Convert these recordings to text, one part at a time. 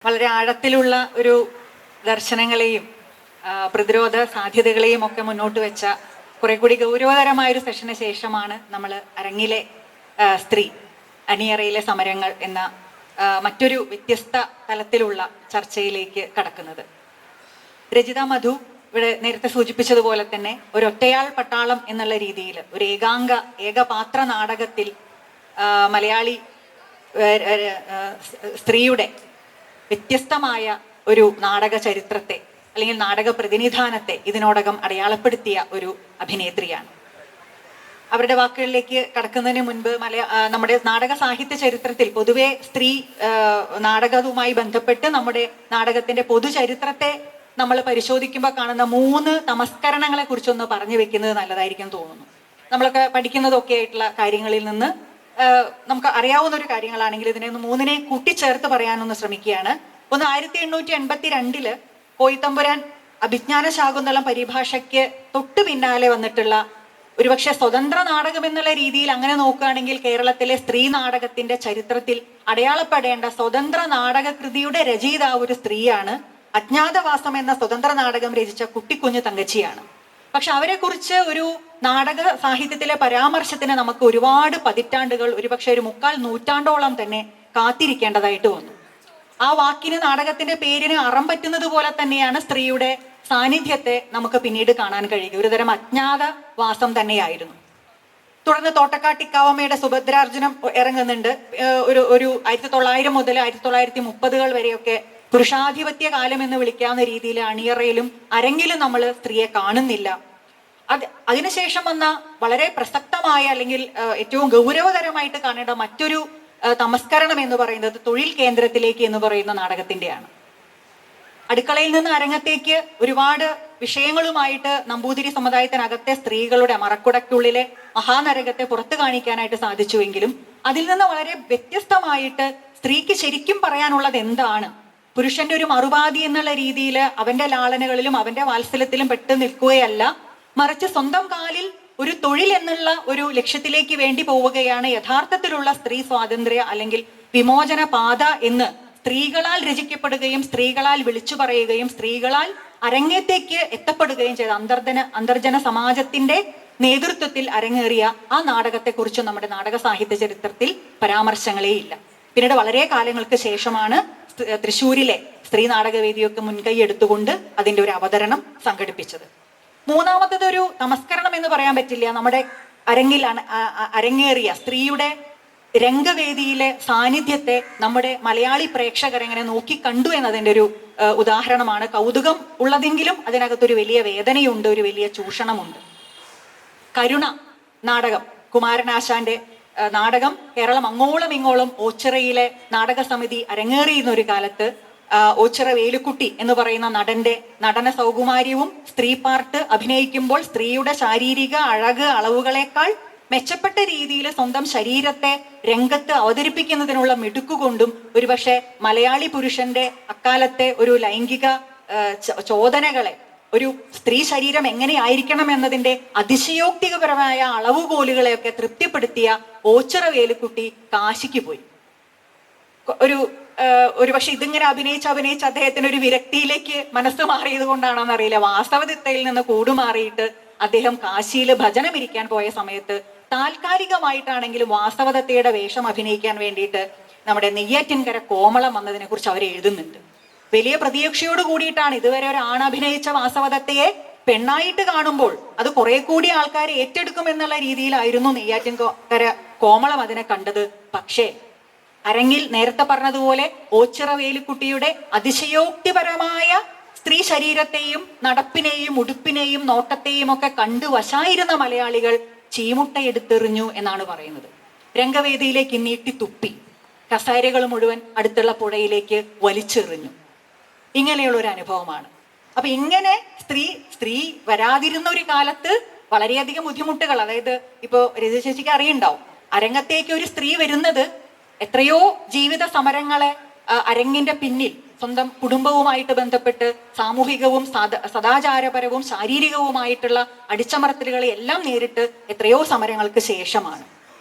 വളരെ ആഴത്തിലുള്ള ഒരു ദർശനങ്ങളെയും പ്രതിരോധ സാധ്യതകളെയും ഒക്കെ മുന്നോട്ട് വെച്ച കുറെ കൂടി ഗൗരവതരമായൊരു സെഷന് ശേഷമാണ് നമ്മൾ അരങ്ങിലെ സ്ത്രീ അണിയറയിലെ സമരങ്ങൾ എന്ന മറ്റൊരു വ്യത്യസ്ത തലത്തിലുള്ള ചർച്ചയിലേക്ക് കടക്കുന്നത്. രജിത മധു ഇവിടെ നേരത്തെ സൂചിപ്പിച്ചതുപോലെ തന്നെ ഒരു ഒറ്റയാൾ പട്ടാളം എന്നുള്ള രീതിയിൽ ഒരു ഏകപാത്ര നാടകത്തിൽ മലയാളി സ്ത്രീയുടെ വ്യത്യസ്തമായ ഒരു നാടക ചരിത്രത്തെ അല്ലെങ്കിൽ നാടക പ്രതിനിധാനത്തെ ഇതിനോടകം അടയാളപ്പെടുത്തിയ ഒരു അഭിനേത്രിയാണ്. അവരുടെ വാക്കുകളിലേക്ക് കടക്കുന്നതിന് മുൻപ് നമ്മുടെ നാടക സാഹിത്യ ചരിത്രത്തിൽ പൊതുവെ സ്ത്രീ നാടകവുമായി ബന്ധപ്പെട്ട് നമ്മുടെ നാടകത്തിന്റെ പൊതുചരിത്രത്തെ നമ്മൾ പരിശോധിക്കുമ്പോൾ കാണുന്ന 3 തമസ്കരണങ്ങളെ കുറിച്ചൊന്ന് പറഞ്ഞു വെക്കുന്നത് നല്ലതായിരിക്കും തോന്നുന്നു. നമ്മളൊക്കെ പഠിക്കുന്നതൊക്കെ ആയിട്ടുള്ള കാര്യങ്ങളിൽ നിന്ന് നമുക്ക് അറിയാവുന്ന ഒരു കാര്യങ്ങളാണെങ്കിൽ ഇതിനെ 3 കൂട്ടിച്ചേർത്ത് പറയാനൊന്ന് ശ്രമിക്കുകയാണ്. ഒന്ന് 1882 കോയിത്തമ്പുരാൻ അഭിജ്ഞാന ശാകുന്തളം പരിഭാഷയ്ക്ക് തൊട്ടു പിന്നാലെ വന്നിട്ടുള്ള ഒരുപക്ഷെ സ്വതന്ത്ര നാടകം എന്നുള്ള രീതിയിൽ അങ്ങനെ നോക്കുകയാണെങ്കിൽ കേരളത്തിലെ സ്ത്രീ നാടകത്തിന്റെ ചരിത്രത്തിൽ അടയാളപ്പെടേണ്ട സ്വതന്ത്ര നാടകകൃതിയുടെ രചയിതാവ് ഒരു സ്ത്രീയാണ്. അജ്ഞാതവാസം എന്ന സ്വതന്ത്ര നാടകം രചിച്ച കുട്ടിക്കുഞ്ഞ് തങ്കച്ചിയാണ്. പക്ഷെ അവരെ കുറിച്ച് ഒരു നാടക സാഹിത്യത്തിലെ പരാമർശത്തിന് നമുക്ക് ഒരുപാട് പതിറ്റാണ്ടുകൾ, ഒരുപക്ഷെ ഒരു 3/4 നൂറ്റാണ്ടോളം തന്നെ കാത്തിരിക്കേണ്ടതായിട്ട് വന്നു. ആ വാക്കിന്, നാടകത്തിന്റെ പേരിന് അറം പറ്റുന്നത് പോലെ തന്നെയാണ് സ്ത്രീയുടെ സാന്നിധ്യത്തെ നമുക്ക് പിന്നീട് കാണാൻ കഴിയുക. ഒരുതരം അജ്ഞാതവാസം തന്നെയായിരുന്നു. തുടർന്ന് തോട്ടക്കാട്ടിക്കാവമ്മയുടെ സുഭദ്രാർജുനം ഇറങ്ങുന്നുണ്ട്. ഒരു 1900 മുതൽ 1930 വരെയൊക്കെ പുരുഷാധിപത്യ കാലം എന്ന് വിളിക്കാവുന്ന രീതിയിൽ അണിയറയിലും അരങ്ങിലും നമ്മൾ സ്ത്രീയെ കാണുന്നില്ല. അതിനുശേഷം വന്ന വളരെ പ്രസക്തമായ അല്ലെങ്കിൽ ഏറ്റവും ഗൗരവതരമായിട്ട് കാണേണ്ട മറ്റൊരു തമസ്കരണം എന്ന് പറയുന്നത് തൊഴിൽ കേന്ദ്രത്തിലേക്ക് എന്ന് പറയുന്ന നാടകത്തിന്റെയാണ്. അടുക്കളയിൽ നിന്ന് അരങ്ങത്തേക്ക് ഒരുപാട് വിഷയങ്ങളുമായിട്ട് നമ്പൂതിരി സമുദായത്തിനകത്തെ സ്ത്രീകളുടെ മറക്കുടയ്ക്കുള്ളിലെ മഹാനരകത്തെ പുറത്തു കാണിക്കാനായിട്ട് സാധിച്ചുവെങ്കിലും അതിൽ നിന്ന് വളരെ വ്യത്യസ്തമായിട്ട് സ്ത്രീക്ക് ശരിക്കും പറയാനുള്ളത് എന്താണ്, പുരുഷന്റെ ഒരു മറുപാതി എന്നുള്ള രീതിയിൽ അവന്റെ ലാളനകളിലും അവന്റെ വാത്സല്യത്തിലും പെട്ടു നിൽക്കുകയല്ല, മറിച്ച് സ്വന്തം കാലിൽ ഒരു തൊഴിൽ എന്നുള്ള ഒരു ലക്ഷ്യത്തിലേക്ക് വേണ്ടി പോവുകയാണ് യഥാർത്ഥത്തിലുള്ള സ്ത്രീ സ്വാതന്ത്ര്യ അല്ലെങ്കിൽ വിമോചന പാത എന്ന് സ്ത്രീകളാൽ രചിക്കപ്പെടുകയും സ്ത്രീകളാൽ വിളിച്ചു പറയുകയും സ്ത്രീകളാൽ അരങ്ങേറ്റേക്ക് എത്തപ്പെടുകയും ചെയ്ത അന്തർജന സമാജത്തിന്റെ നേതൃത്വത്തിൽ അരങ്ങേറിയ ആ നാടകത്തെക്കുറിച്ച് നമ്മുടെ നാടക സാഹിത്യ ചരിത്രത്തിൽ പരാമർശങ്ങളേ ഇല്ല. പിന്നീട് വളരെ കാലങ്ങൾക്ക് ശേഷമാണ് തൃശ്ശൂരിലെ സ്ത്രീ നാടകവേദിയൊക്കെ മുൻകൈ എടുത്തുകൊണ്ട് അതിന്റെ ഒരു അവതരണം സംഘടിപ്പിച്ചത്. മൂന്നാമത്തതൊരു നമസ്കരണം എന്ന് പറയാൻ പറ്റില്ല. നമ്മുടെ അരങ്ങേറിയ സ്ത്രീയുടെ രംഗവേദിയിലെ സാന്നിധ്യത്തെ നമ്മുടെ മലയാളി പ്രേക്ഷകർ എങ്ങനെ നോക്കിക്കണ്ടു എന്നതിൻ്റെ ഒരു ഉദാഹരണമാണ്. കൗതുകം ഉള്ളതെങ്കിലും അതിനകത്തൊരു വലിയ വേദനയുണ്ട്, ഒരു വലിയ ചൂഷണമുണ്ട്. കരുണ നാടകം, കുമാരനാശാന്റെ നാടകം കേരളം അങ്ങോളം ഇങ്ങോളം ഓച്ചിറയിലെ നാടക സമിതി അരങ്ങേറിയിരുന്ന ഒരു കാലത്ത് ഓച്ചിറ വേലുക്കുട്ടി എന്ന് പറയുന്ന നടന്റെ നടന സൗകുമാര്യവും സ്ത്രീ പാർട്ട് അഭിനയിക്കുമ്പോൾ സ്ത്രീയുടെ ശാരീരിക അളവുകളെക്കാൾ മെച്ചപ്പെട്ട രീതിയിൽ സ്വന്തം ശരീരത്തെ രംഗത്ത് അവതരിപ്പിക്കുന്നതിനുള്ള മിടുക്കുകൊണ്ടും ഒരുപക്ഷെ മലയാളി പുരുഷന്റെ അക്കാലത്തെ ഒരു ലൈംഗിക ചോദനകളെ, ഒരു സ്ത്രീ ശരീരം എങ്ങനെയായിരിക്കണം എന്നതിന്റെ അതിശയോക്തിപരമായ അളവുകോലുകളെയൊക്കെ തൃപ്തിപ്പെടുത്തിയ ഓച്ചിറ വേലുക്കുട്ടി കാശിക്ക് പോയി. ഒരു പക്ഷെ ഇതിങ്ങനെ അഭിനയിച്ച് അദ്ദേഹത്തിന് ഒരു വിരക്തിയിലേക്ക് മനസ്സ് മാറിയത് കൊണ്ടാണോന്ന് അറിയില്ല. വാസ്തവതയിൽ നിന്ന് കൂടുമാറിയിട്ട് അദ്ദേഹം കാശിയിൽ ഭജനമിരിക്കാൻ പോയ സമയത്ത് താൽക്കാലികമായിട്ടാണെങ്കിലും വാസ്തവതയുടെ വേഷം അഭിനയിക്കാൻ വേണ്ടിയിട്ട് നമ്മുടെ നെയ്യാറ്റിൻകര കോമളം വന്നതിനെ കുറിച്ച് അവർ എഴുതുന്നുണ്ട്. വലിയ പ്രതീക്ഷയോട് കൂടിയിട്ടാണ് ഇതുവരെ ഒരു അഭിനയിച്ച വാസ്തവതയെ പെണ്ണായിട്ട് കാണുമ്പോൾ അത് കുറെ കൂടി ആൾക്കാരെ ഏറ്റെടുക്കുമെന്നുള്ള രീതിയിലായിരുന്നു നെയ്യാറ്റിൻകര കോമളം അതിനെ കണ്ടത്. പക്ഷേ അരങ്ങിൽ നേരത്തെ പറഞ്ഞതുപോലെ ഓച്ചിറ വേലുക്കുട്ടിയുടെ അതിശയോക്തിപരമായ സ്ത്രീ ശരീരത്തെയും നടപ്പിനെയും ഉടുപ്പിനെയും നോട്ടത്തെയും ഒക്കെ കണ്ടു വശായിരുന്ന മലയാളികൾ ചീമുട്ടയെടുത്തെറിഞ്ഞു എന്നാണ് പറയുന്നത്. രംഗവേദിയിലേക്ക് നീട്ടി തുപ്പി, കസേരകൾ മുഴുവൻ അടുത്തുള്ള പുഴയിലേക്ക് വലിച്ചെറിഞ്ഞു. ഇങ്ങനെയുള്ള ഒരു അനുഭവമാണ്. അപ്പൊ ഇങ്ങനെ സ്ത്രീ വരാതിരുന്ന ഒരു കാലത്ത് വളരെയധികം ബുദ്ധിമുട്ടുകൾ, അതായത് ഇപ്പോ രജി ചേച്ചിക്ക് അറിയുണ്ടാവും, അരങ്ങത്തേക്ക് ഒരു സ്ത്രീ വരുന്നത് എത്രയോ ജീവിത സമരങ്ങളെ അരങ്ങിന്റെ പിന്നിൽ സ്വന്തം കുടുംബവുമായിട്ട് ബന്ധപ്പെട്ട് സാമൂഹികവും സദാചാരപരവും ശാരീരികവുമായിട്ടുള്ള അടിച്ചമർത്തലുകളെ എല്ലാം നേരിട്ട് എത്രയോ സമരങ്ങൾക്ക് ശേഷമാണ്.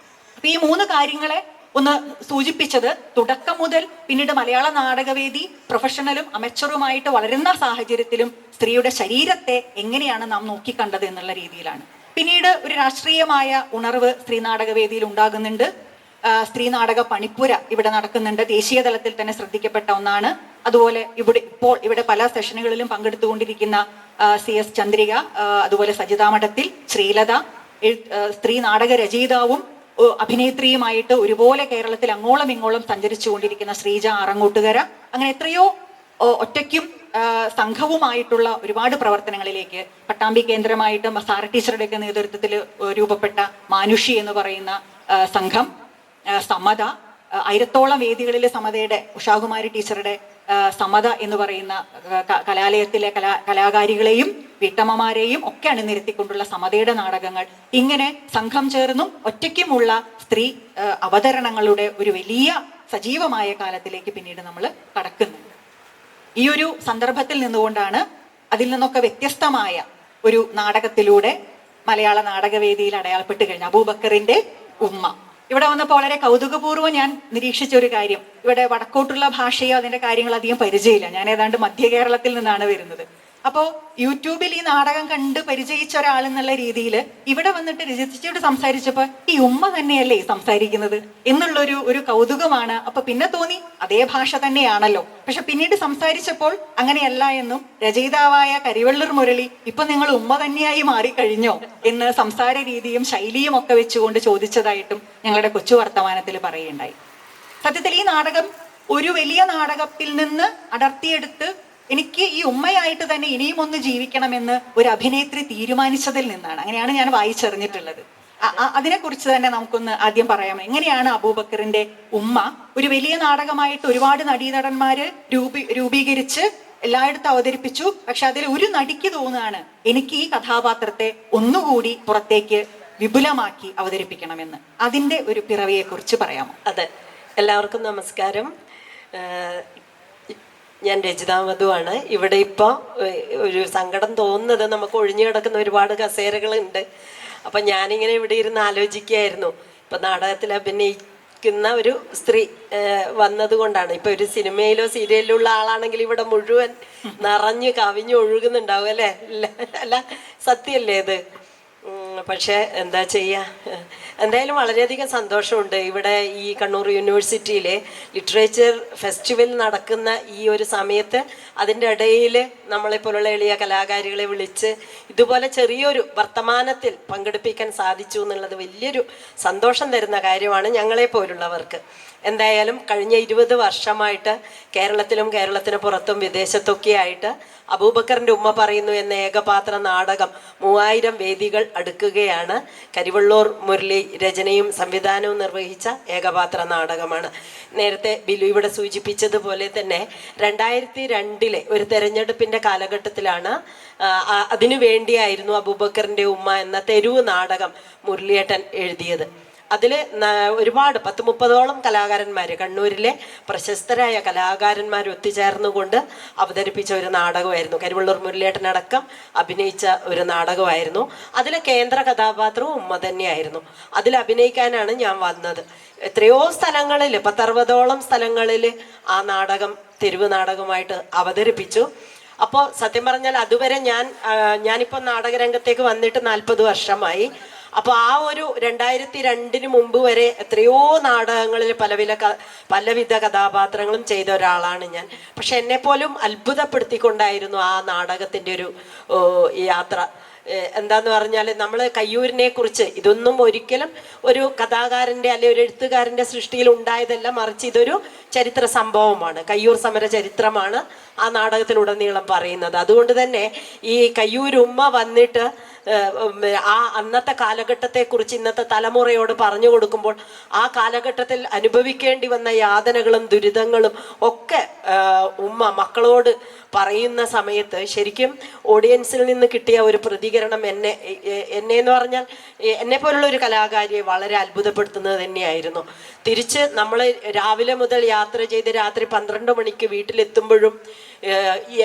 അപ്പൊ ഈ 3 കാര്യങ്ങളെ ഒന്ന് സൂചിപ്പിച്ചത്, തുടക്കം മുതൽ പിന്നീട് മലയാള നാടകവേദി പ്രൊഫഷണലും അമച്ചറുമായിട്ട് വളരുന്ന സാഹചര്യത്തിലും സ്ത്രീയുടെ ശരീരത്തെ എങ്ങനെയാണ് നാം നോക്കിക്കണ്ടത് എന്നുള്ള രീതിയിലാണ്. പിന്നീട് ഒരു രാഷ്ട്രീയമായ ഉണർവ് സ്ത്രീ നാടകവേദിയിൽ ഉണ്ടാകുന്നുണ്ട്. സ്ത്രീ നാടക പണിപ്പുര ഇവിടെ നടക്കുന്നുണ്ട്, ദേശീയ തലത്തിൽ തന്നെ ശ്രദ്ധിക്കപ്പെട്ട ഒന്നാണ്. അതുപോലെ ഇവിടെ പല സെഷനുകളിലും പങ്കെടുത്തുകൊണ്ടിരിക്കുന്ന CS ചന്ദ്രിക, അതുപോലെ സജിതാ മഠത്തിൽ, ശ്രീലത, സ്ത്രീ നാടക രചയിതാവും അഭിനേത്രിയുമായിട്ട് ഒരുപോലെ കേരളത്തിൽ അങ്ങോളം ഇങ്ങോളം സഞ്ചരിച്ചുകൊണ്ടിരിക്കുന്ന ശ്രീജ ആറങ്ങോട്ടുകര, അങ്ങനെ എത്രയോ ഒറ്റയ്ക്കും സംഘവുമായിട്ടുള്ള ഒരുപാട് പ്രവർത്തനങ്ങളിലേക്ക് പട്ടാമ്പി കേന്ദ്രമായിട്ട് സാര ടീച്ചറുടെയൊക്കെ നേതൃത്വത്തിൽ രൂപപ്പെട്ട മാനുഷി എന്ന് പറയുന്ന സംഘം, സമത, 1000ഓളം വേദികളിൽ സമതയുടെ, ഉഷാകുമാരി ടീച്ചറുടെ സമത എന്ന് പറയുന്ന കലാലയത്തിലെ കലാകാരികളെയും വീട്ടമ്മമാരെയും ഒക്കെ അണിനിരത്തിക്കൊണ്ടുള്ള സമതയുടെ നാടകങ്ങൾ, ഇങ്ങനെ സംഘം ചേർന്നും ഒറ്റയ്ക്കുമുള്ള സ്ത്രീ അവതരണങ്ങളുടെ ഒരു വലിയ സജീവമായ കാലത്തിലേക്ക് പിന്നീട് നമ്മൾ കടക്കുന്നുണ്ട്. ഈ ഒരു സന്ദർഭത്തിൽ നിന്നുകൊണ്ടാണ് അതിൽ നിന്നൊക്കെ വ്യത്യസ്തമായ ഒരു നാടകത്തിലൂടെ മലയാള നാടകവേദിയിൽ അടയാളപ്പെട്ട് കഴിഞ്ഞ അബൂബക്കറിന്റെ ഉമ്മ. ഇവിടെ വന്നപ്പോൾ വളരെ കൗതുകപൂർവ്വം ഞാൻ നിരീക്ഷിച്ച ഒരു കാര്യം, ഇവിടെ വടക്കോട്ടുള്ള ഭാഷയോ അതിന്റെ കാര്യങ്ങൾ അധികം പരിചയമില്ല. ഞാൻ ഏതാണ്ട് മധ്യ കേരളത്തിൽ നിന്നാണ് വരുന്നത്. അപ്പോൾ യൂട്യൂബിൽ ഈ നാടകം കണ്ട് പരിചയിച്ച ഒരാളെന്നുള്ള രീതിയിൽ ഇവിടെ വന്നിട്ട് രചിച്ചിട്ട് സംസാരിച്ചപ്പോൾ ഈ ഉമ്മ തന്നെയല്ലേ സംസാരിക്കുന്നത് എന്നുള്ളൊരു കൗതുകമാണ്. അപ്പൊ പിന്നെ തോന്നി അതേ ഭാഷ തന്നെയാണല്ലോ. പക്ഷെ പിന്നീട് സംസാരിച്ചപ്പോൾ അങ്ങനെയല്ല എന്നും, രചയിതാവായ കരിവെള്ളൂർ മുരളി ഇപ്പൊ നിങ്ങൾ ഉമ്മ തന്നെയായി മാറിക്കഴിഞ്ഞോ എന്ന് സംസാര രീതിയും ശൈലിയും ഒക്കെ വെച്ചുകൊണ്ട് ചോദിച്ചതായിട്ടും ഞങ്ങളുടെ കൊച്ചു വർത്തമാനത്തിൽ പറയുകയുണ്ടായി. സത്യത്തിൽ ഈ നാടകം ഒരു വലിയ നാടകത്തിൽ നിന്ന് അടർത്തിയെടുത്ത് എനിക്ക് ഈ ഉമ്മയായിട്ട് തന്നെ ഇനിയും ഒന്ന് ജീവിക്കണമെന്ന് ഒരു അഭിനേത്രി തീരുമാനിച്ചതിൽ നിന്നാണ്. അങ്ങനെയാണ് ഞാൻ വായിച്ചറിഞ്ഞിട്ടുള്ളത്. അതിനെക്കുറിച്ച് തന്നെ നമുക്കൊന്ന് ആദ്യം പറയാമോ? എങ്ങനെയാണ് അബൂബക്കറിന്റെ ഉമ്മ ഒരു വലിയ നാടകമായിട്ട് ഒരുപാട് നടീനടന്മാര് രൂപീകരിച്ച് എല്ലായിടത്തും അവതരിപ്പിച്ചു. പക്ഷെ അതിൽ ഒരു നടിക്ക് തോന്നുകയാണ് എനിക്ക് ഈ കഥാപാത്രത്തെ ഒന്നുകൂടി പുറത്തേക്ക് വിപുലമാക്കി അവതരിപ്പിക്കണമെന്ന്. അതിന്റെ ഒരു പിറവിയെ കുറിച്ച് പറയാമോ? അതെ, എല്ലാവർക്കും നമസ്കാരം. ഞാൻ രചിതാ മധുവാണ്. ഇവിടെ ഇപ്പോൾ ഒരു സങ്കടം തോന്നുന്നത്, നമുക്ക് ഒഴിഞ്ഞു കിടക്കുന്ന ഒരുപാട് കസേരകളുണ്ട്. അപ്പം ഞാനിങ്ങനെ ഇവിടെ ഇരുന്ന് ആലോചിക്കുകയായിരുന്നു, ഇപ്പം നാടകത്തിൽ അഭിനയിക്കുന്ന ഒരു സ്ത്രീ വന്നതുകൊണ്ടാണ്. ഇപ്പം ഒരു സിനിമയിലോ സീരിയലിലോ ഉള്ള ആളാണെങ്കിൽ ഇവിടെ മുഴുവൻ നിറഞ്ഞ് കവിഞ്ഞ് ഒഴുകുന്നുണ്ടാവും അല്ലേ? അല്ല, സത്യമല്ലേ ഇത്? പക്ഷേ എന്താ ചെയ്യുക, എന്തായാലും വളരെയധികം സന്തോഷമുണ്ട്. ഇവിടെ ഈ കണ്ണൂർ യൂണിവേഴ്സിറ്റിയിലെ ലിറ്ററേച്ചർ ഫെസ്റ്റിവൽ നടക്കുന്ന ഈ ഒരു സമയത്ത് അതിൻ്റെ ഇടയിൽ നമ്മളെപ്പോലുള്ള എളിയ കലാകാരികളെ വിളിച്ച് ഇതുപോലെ ചെറിയൊരു വർത്തമാനത്തിൽ പങ്കെടുപ്പിക്കാൻ സാധിച്ചു എന്നുള്ളത് വലിയൊരു സന്തോഷം തരുന്ന കാര്യമാണ് ഞങ്ങളെപ്പോലുള്ളവർക്ക്. എന്തായാലും കഴിഞ്ഞ 20 വർഷമായിട്ട് കേരളത്തിലും കേരളത്തിന് പുറത്തും വിദേശത്തൊക്കെ ആയിട്ട് അബൂബക്കറിൻ്റെ ഉമ്മ പറയുന്നു എന്ന ഏകപാത്ര നാടകം 3000 വേദികൾ അടുക്കുകയാണ്. കരിവെള്ളൂർ മുരളി രചനയും സംവിധാനവും നിർവഹിച്ച ഏകപാത്ര നാടകമാണ്. നേരത്തെ ബിലു ഇവിടെ സൂചിപ്പിച്ചതുപോലെ തന്നെ 2002 ഒരു തെരഞ്ഞെടുപ്പിൻ്റെ കാലഘട്ടത്തിലാണ് അതിനു വേണ്ടിയായിരുന്നു അബൂബക്കറിൻ്റെ ഉമ്മ എന്ന തെരുവ് നാടകം മുരളിയേട്ടൻ എഴുതിയത്. അതിൽ ഒരുപാട് 10-30ഓളം കലാകാരന്മാർ, കണ്ണൂരിലെ പ്രശസ്തരായ കലാകാരന്മാർ ഒത്തുചേർന്നുകൊണ്ട് അവതരിപ്പിച്ച ഒരു നാടകമായിരുന്നു. കരിവെള്ളൂർ മുരളിയേട്ടനടക്കം അഭിനയിച്ച ഒരു നാടകമായിരുന്നു. അതിലെ കേന്ദ്ര കഥാപാത്രവും ഉമ്മ തന്നെയായിരുന്നു. അതിൽ അഭിനയിക്കാനാണ് ഞാൻ വന്നത്. എത്രയോ സ്ഥലങ്ങളിൽ, 10-60ഓളം സ്ഥലങ്ങളിൽ ആ നാടകം തെരുവ് നാടകമായിട്ട് അവതരിപ്പിച്ചു. അപ്പോൾ സത്യം പറഞ്ഞാൽ അതുവരെ ഞാനിപ്പോൾ നാടകരംഗത്തേക്ക് വന്നിട്ട് 40 വർഷമായി. അപ്പോൾ ആ ഒരു 2002 മുമ്പ് വരെ എത്രയോ നാടകങ്ങളിൽ പലവിധ കഥാപാത്രങ്ങളും ചെയ്ത ഒരാളാണ് ഞാൻ. പക്ഷെ എന്നെപ്പോലും അത്ഭുതപ്പെടുത്തിക്കൊണ്ടായിരുന്നു ആ നാടകത്തിൻ്റെ ഒരു യാത്ര. എന്താന്ന് പറഞ്ഞാൽ നമ്മൾ കയ്യൂരിനെ കുറിച്ച്, ഇതൊന്നും ഒരിക്കലും ഒരു കഥാകാരൻ്റെ അല്ലെ ഒരു എഴുത്തുകാരൻ്റെ സൃഷ്ടിയിൽ ഉണ്ടായതല്ല, മറിച്ച് ഇതൊരു ചരിത്ര സംഭവമാണ്. കയ്യൂർ സമര ചരിത്രമാണ് ആ നാടകത്തിലുടനീളം പറയുന്നത്. അതുകൊണ്ട് തന്നെ ഈ കയ്യൂരുമ്മ വന്നിട്ട് ആ അന്നത്തെ കാലഘട്ടത്തെക്കുറിച്ച് ഇന്നത്തെ തലമുറയോട് പറഞ്ഞു കൊടുക്കുമ്പോൾ ആ കാലഘട്ടത്തിൽ അനുഭവിക്കേണ്ടി വന്ന യാതനകളും ദുരിതങ്ങളും ഒക്കെ ഉമ്മ മക്കളോട് പറയുന്ന സമയത്ത് ശരിക്കും ഓഡിയൻസിൽ നിന്ന് കിട്ടിയ ഒരു പ്രതികരണം പ്രതികരണം എന്നെ എന്ന് പറഞ്ഞാൽ എന്നെ പോലുള്ള ഒരു കലാകാരിയെ വളരെ അത്ഭുതപ്പെടുത്തുന്നത് തന്നെയായിരുന്നു. തിരിച്ച് നമ്മൾ രാവിലെ മുതൽ യാത്ര ചെയ്ത് രാത്രി 12 മണിക്ക് വീട്ടിലെത്തുമ്പോഴും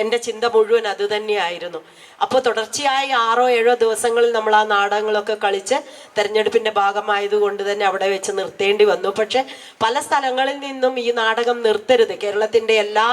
എൻ്റെ ചിന്ത മുഴുവൻ അത് തന്നെയായിരുന്നു. അപ്പോൾ തുടർച്ചയായി 6-7 ദിവസങ്ങളിൽ നമ്മൾ ആ നാടകങ്ങളൊക്കെ കളിച്ച് തെരഞ്ഞെടുപ്പിൻ്റെ ഭാഗമായതുകൊണ്ട് തന്നെ അവിടെ വെച്ച് നിർത്തേണ്ടി വന്നു. പക്ഷെ പല സ്ഥലങ്ങളിൽ നിന്നും ഈ നാടകം നിർത്തരുത്, കേരളത്തിൻ്റെ എല്ലാ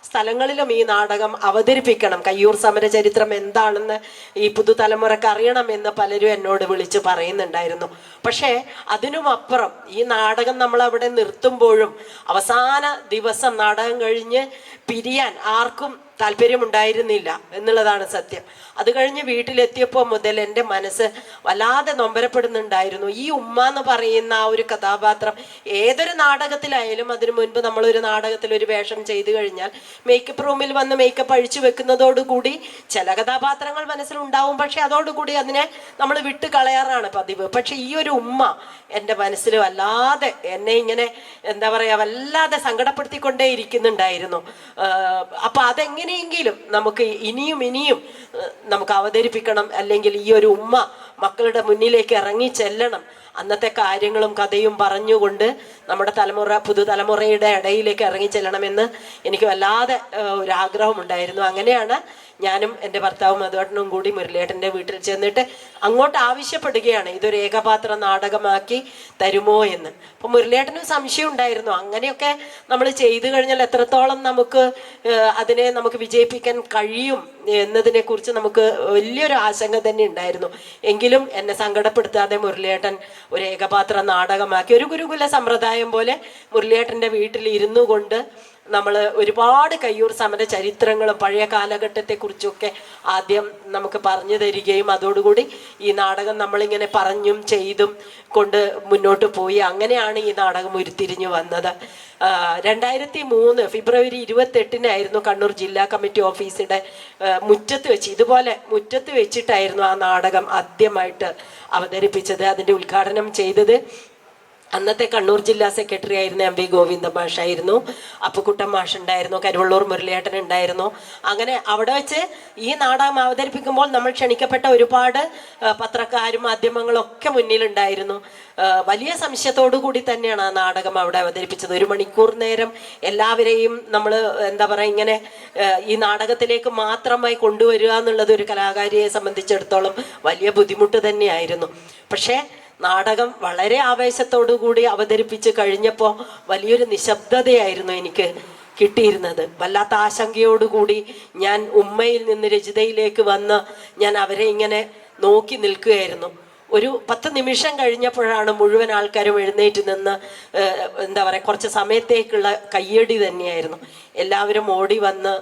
സ്ഥലങ്ങളിലും ഈ നാടകം അവതരിപ്പിക്കണം, കയ്യൂർ സമര ചരിത്രം എന്താണെന്ന് ഈ പുതുതലമുറക്ക് അറിയണമെന്ന് പലരും എന്നോട് വിളിച്ച് പറയുന്നുണ്ടായിരുന്നു. പക്ഷേ അതിനുമപ്പുറം ഈ നാടകം നമ്മൾ അവിടെ നിർത്തുമ്പോഴും അവസാന ദിവസം നാടകം കഴിഞ്ഞ് പിരിയാൻ ആർക്കും താല്പര്യമുണ്ടായിരുന്നില്ല എന്നുള്ളതാണ് സത്യം. അത് കഴിഞ്ഞ് വീട്ടിലെത്തിയപ്പോൾ മുതൽ എൻ്റെ മനസ്സ് വല്ലാതെ നൊമ്പരപ്പെടുന്നുണ്ടായിരുന്നു. ഈ ഉമ്മ എന്ന് പറയുന്ന ആ ഒരു കഥാപാത്രം ഏതൊരു നാടകത്തിലായാലും, അതിനു മുൻപ് നമ്മളൊരു നാടകത്തിൽ ഒരു വേഷം ചെയ്തു കഴിഞ്ഞാൽ മേക്കപ്പ് റൂമിൽ വന്ന് മേക്കപ്പ് അഴിച്ചു വെക്കുന്നതോടുകൂടി ചില കഥാപാത്രങ്ങൾ മനസ്സിലുണ്ടാവും, പക്ഷെ അതോടുകൂടി അതിനെ നമ്മൾ വിട്ട് കളയാറാണ് പതിവ്. പക്ഷെ ഈ ഒരു ഉമ്മ എൻ്റെ മനസ്സിൽ വല്ലാതെ എന്നെ ഇങ്ങനെ എന്താ പറയുക വല്ലാതെ സങ്കടപ്പെടുത്തിക്കൊണ്ടേ ഇരിക്കുന്നുണ്ടായിരുന്നു. അപ്പം അതെങ്ങനെയെങ്കിലും നമുക്ക് ഇനിയും നമുക്ക് അവതരിപ്പിക്കണം, അല്ലെങ്കിൽ ഈ ഒരു ഉമ്മ മക്കളുടെ മുന്നിലേക്ക് ഇറങ്ങി ചെല്ലണം, അന്നത്തെ കാര്യങ്ങളും കഥയും പറഞ്ഞുകൊണ്ട് നമ്മുടെ പുതുതലമുറയുടെ ഇടയിലേക്ക് ഇറങ്ങി ചെല്ലണമെന്ന് എനിക്ക് വല്ലാതെ ഒരാഗ്രഹമുണ്ടായിരുന്നു. അങ്ങനെയാണ് ഞാനും എൻ്റെ ഭർത്താവും മധുവേട്ടനും കൂടി മുരളിയേട്ടൻ്റെ വീട്ടിൽ ചെന്നിട്ട് അങ്ങോട്ട് ആവശ്യപ്പെടുകയാണ്, ഇതൊരു ഏകപാത്ര നാടകമാക്കി തരുമോ എന്ന്. അപ്പം മുരളിയേട്ടനും സംശയം ഉണ്ടായിരുന്നു, അങ്ങനെയൊക്കെ നമ്മൾ ചെയ്തു കഴിഞ്ഞാൽ എത്രത്തോളം അതിനെ നമുക്ക് വിജയിപ്പിക്കാൻ കഴിയും എന്നതിനെ കുറിച്ച് നമുക്ക് വലിയൊരു ആശങ്ക തന്നെ ഉണ്ടായിരുന്നു. എങ്കിലും എന്നെ സങ്കടപ്പെടുത്താതെ മുരളിയേട്ടൻ ഒരു ഏകപാത്ര നാടകമാക്കി ഒരു ഗുരുകുല സമ്പ്രദായം പോലെ മുരളിയേട്ടൻ്റെ വീട്ടിൽ ഇരുന്നു കൊണ്ട് നമ്മൾ ഒരുപാട് കയ്യൂർ സമര ചരിത്രങ്ങളും പഴയ കാലഘട്ടത്തെക്കുറിച്ചൊക്കെ ആദ്യം നമുക്ക് പറഞ്ഞു തരികയും അതോടുകൂടി ഈ നാടകം നമ്മളിങ്ങനെ പറഞ്ഞും ചെയ്തും കൊണ്ട് മുന്നോട്ട് പോയി. അങ്ങനെയാണ് ഈ നാടകം ഉരുത്തിരിഞ്ഞു വന്നത്. 2003 ഫെബ്രുവരി 28 കണ്ണൂർ ജില്ലാ കമ്മിറ്റി ഓഫീസിന്റെ മുറ്റത്ത് വെച്ച്, ഇതുപോലെ മുറ്റത്ത് വെച്ചിട്ടായിരുന്നു ആ നാടകം ആദ്യമായിട്ട് അവതരിപ്പിച്ചത്. അതിൻ്റെ ഉദ്ഘാടനം ചെയ്തത് അന്നത്തെ കണ്ണൂർ ജില്ലാ സെക്രട്ടറി ആയിരുന്ന MV ഗോവിന്ദ മാഷായിരുന്നു, അപ്പുക്കുട്ടൻ മാഷ് ഉണ്ടായിരുന്നു, കരുവള്ളൂർ മുരളിയേട്ടൻ ഉണ്ടായിരുന്നു. അങ്ങനെ അവിടെ വെച്ച് ഈ നാടകം അവതരിപ്പിക്കുമ്പോൾ നമ്മൾ ക്ഷണിക്കപ്പെട്ട ഒരുപാട് പത്രക്കാരും മാധ്യമങ്ങളൊക്കെ മുന്നിലുണ്ടായിരുന്നു. വലിയ സംശയത്തോടു കൂടി തന്നെയാണ് ആ നാടകം അവിടെ അവതരിപ്പിച്ചത്. 1 മണിക്കൂർ നേരം എല്ലാവരെയും നമ്മൾ എന്താ പറയുക ഇങ്ങനെ ഈ നാടകത്തിലേക്ക് മാത്രമായി കൊണ്ടുവരിക എന്നുള്ളത് ഒരു കലാകാരിയെ സംബന്ധിച്ചിടത്തോളം വലിയ ബുദ്ധിമുട്ട് തന്നെയായിരുന്നു. പക്ഷേ നാടകം വളരെ ആവേശത്തോടു കൂടി അവതരിപ്പിച്ച് കഴിഞ്ഞപ്പോൾ വലിയൊരു നിശബ്ദതയായിരുന്നു എനിക്ക് കിട്ടിയിരുന്നത്. വല്ലാത്ത ആശങ്കയോടുകൂടി ഞാൻ ഉമ്മയിൽ നിന്ന് രചിതയിലേക്ക് വന്ന് ഞാൻ അവരെ ഇങ്ങനെ നോക്കി നിൽക്കുകയായിരുന്നു. ഒരു 10 നിമിഷം കഴിഞ്ഞപ്പോഴാണ് മുഴുവൻ ആൾക്കാരും എഴുന്നേറ്റ് നിന്ന് എന്താ പറയുക കുറച്ച് സമയത്തേക്കുള്ള കയ്യടി തന്നെയായിരുന്നു. എല്ലാവരും ഓടി വന്ന്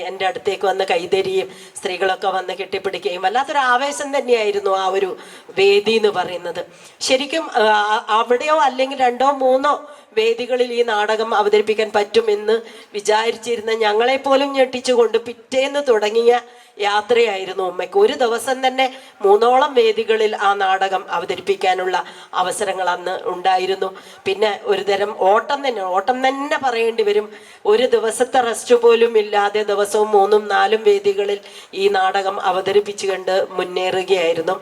എൻ്റെ അടുത്തേക്ക് വന്ന് കൈതരിയും സ്ത്രീകളൊക്കെ വന്ന് കെട്ടിപ്പിടിക്കുകയും വല്ലാത്തൊരു ആവേശം തന്നെയായിരുന്നു ആ ഒരു വേദി എന്ന് പറയുന്നത്. ശരിക്കും അവിടെയോ അല്ലെങ്കിൽ 2-3 വേദികളിൽ ഈ നാടകം അവതരിപ്പിക്കാൻ പറ്റുമെന്ന് വിചാരിച്ചിരുന്ന ഞങ്ങളെപ്പോലും ഞെട്ടിച്ചുകൊണ്ട് പിറ്റേന്ന് തുടങ്ങിയ യാത്രയായിരുന്നു ഉമ്മയ്ക്ക്. ഒരു ദിവസം തന്നെ 3ഓളം വേദികളിൽ ആ നാടകം അവതരിപ്പിക്കാനുള്ള അവസരങ്ങൾ അന്ന് ഉണ്ടായിരുന്നു. പിന്നെ ഒരു തരം ഓട്ടം തന്നെ പറയേണ്ടി വരും. ഒരു ദിവസത്തെ റെസ്റ്റ് പോലും ഇല്ലാതെ ദിവസവും 3-4 വേദികളിൽ ഈ നാടകം അവതരിപ്പിച്ചു കണ്ട് മുന്നേറുകയായിരുന്നു.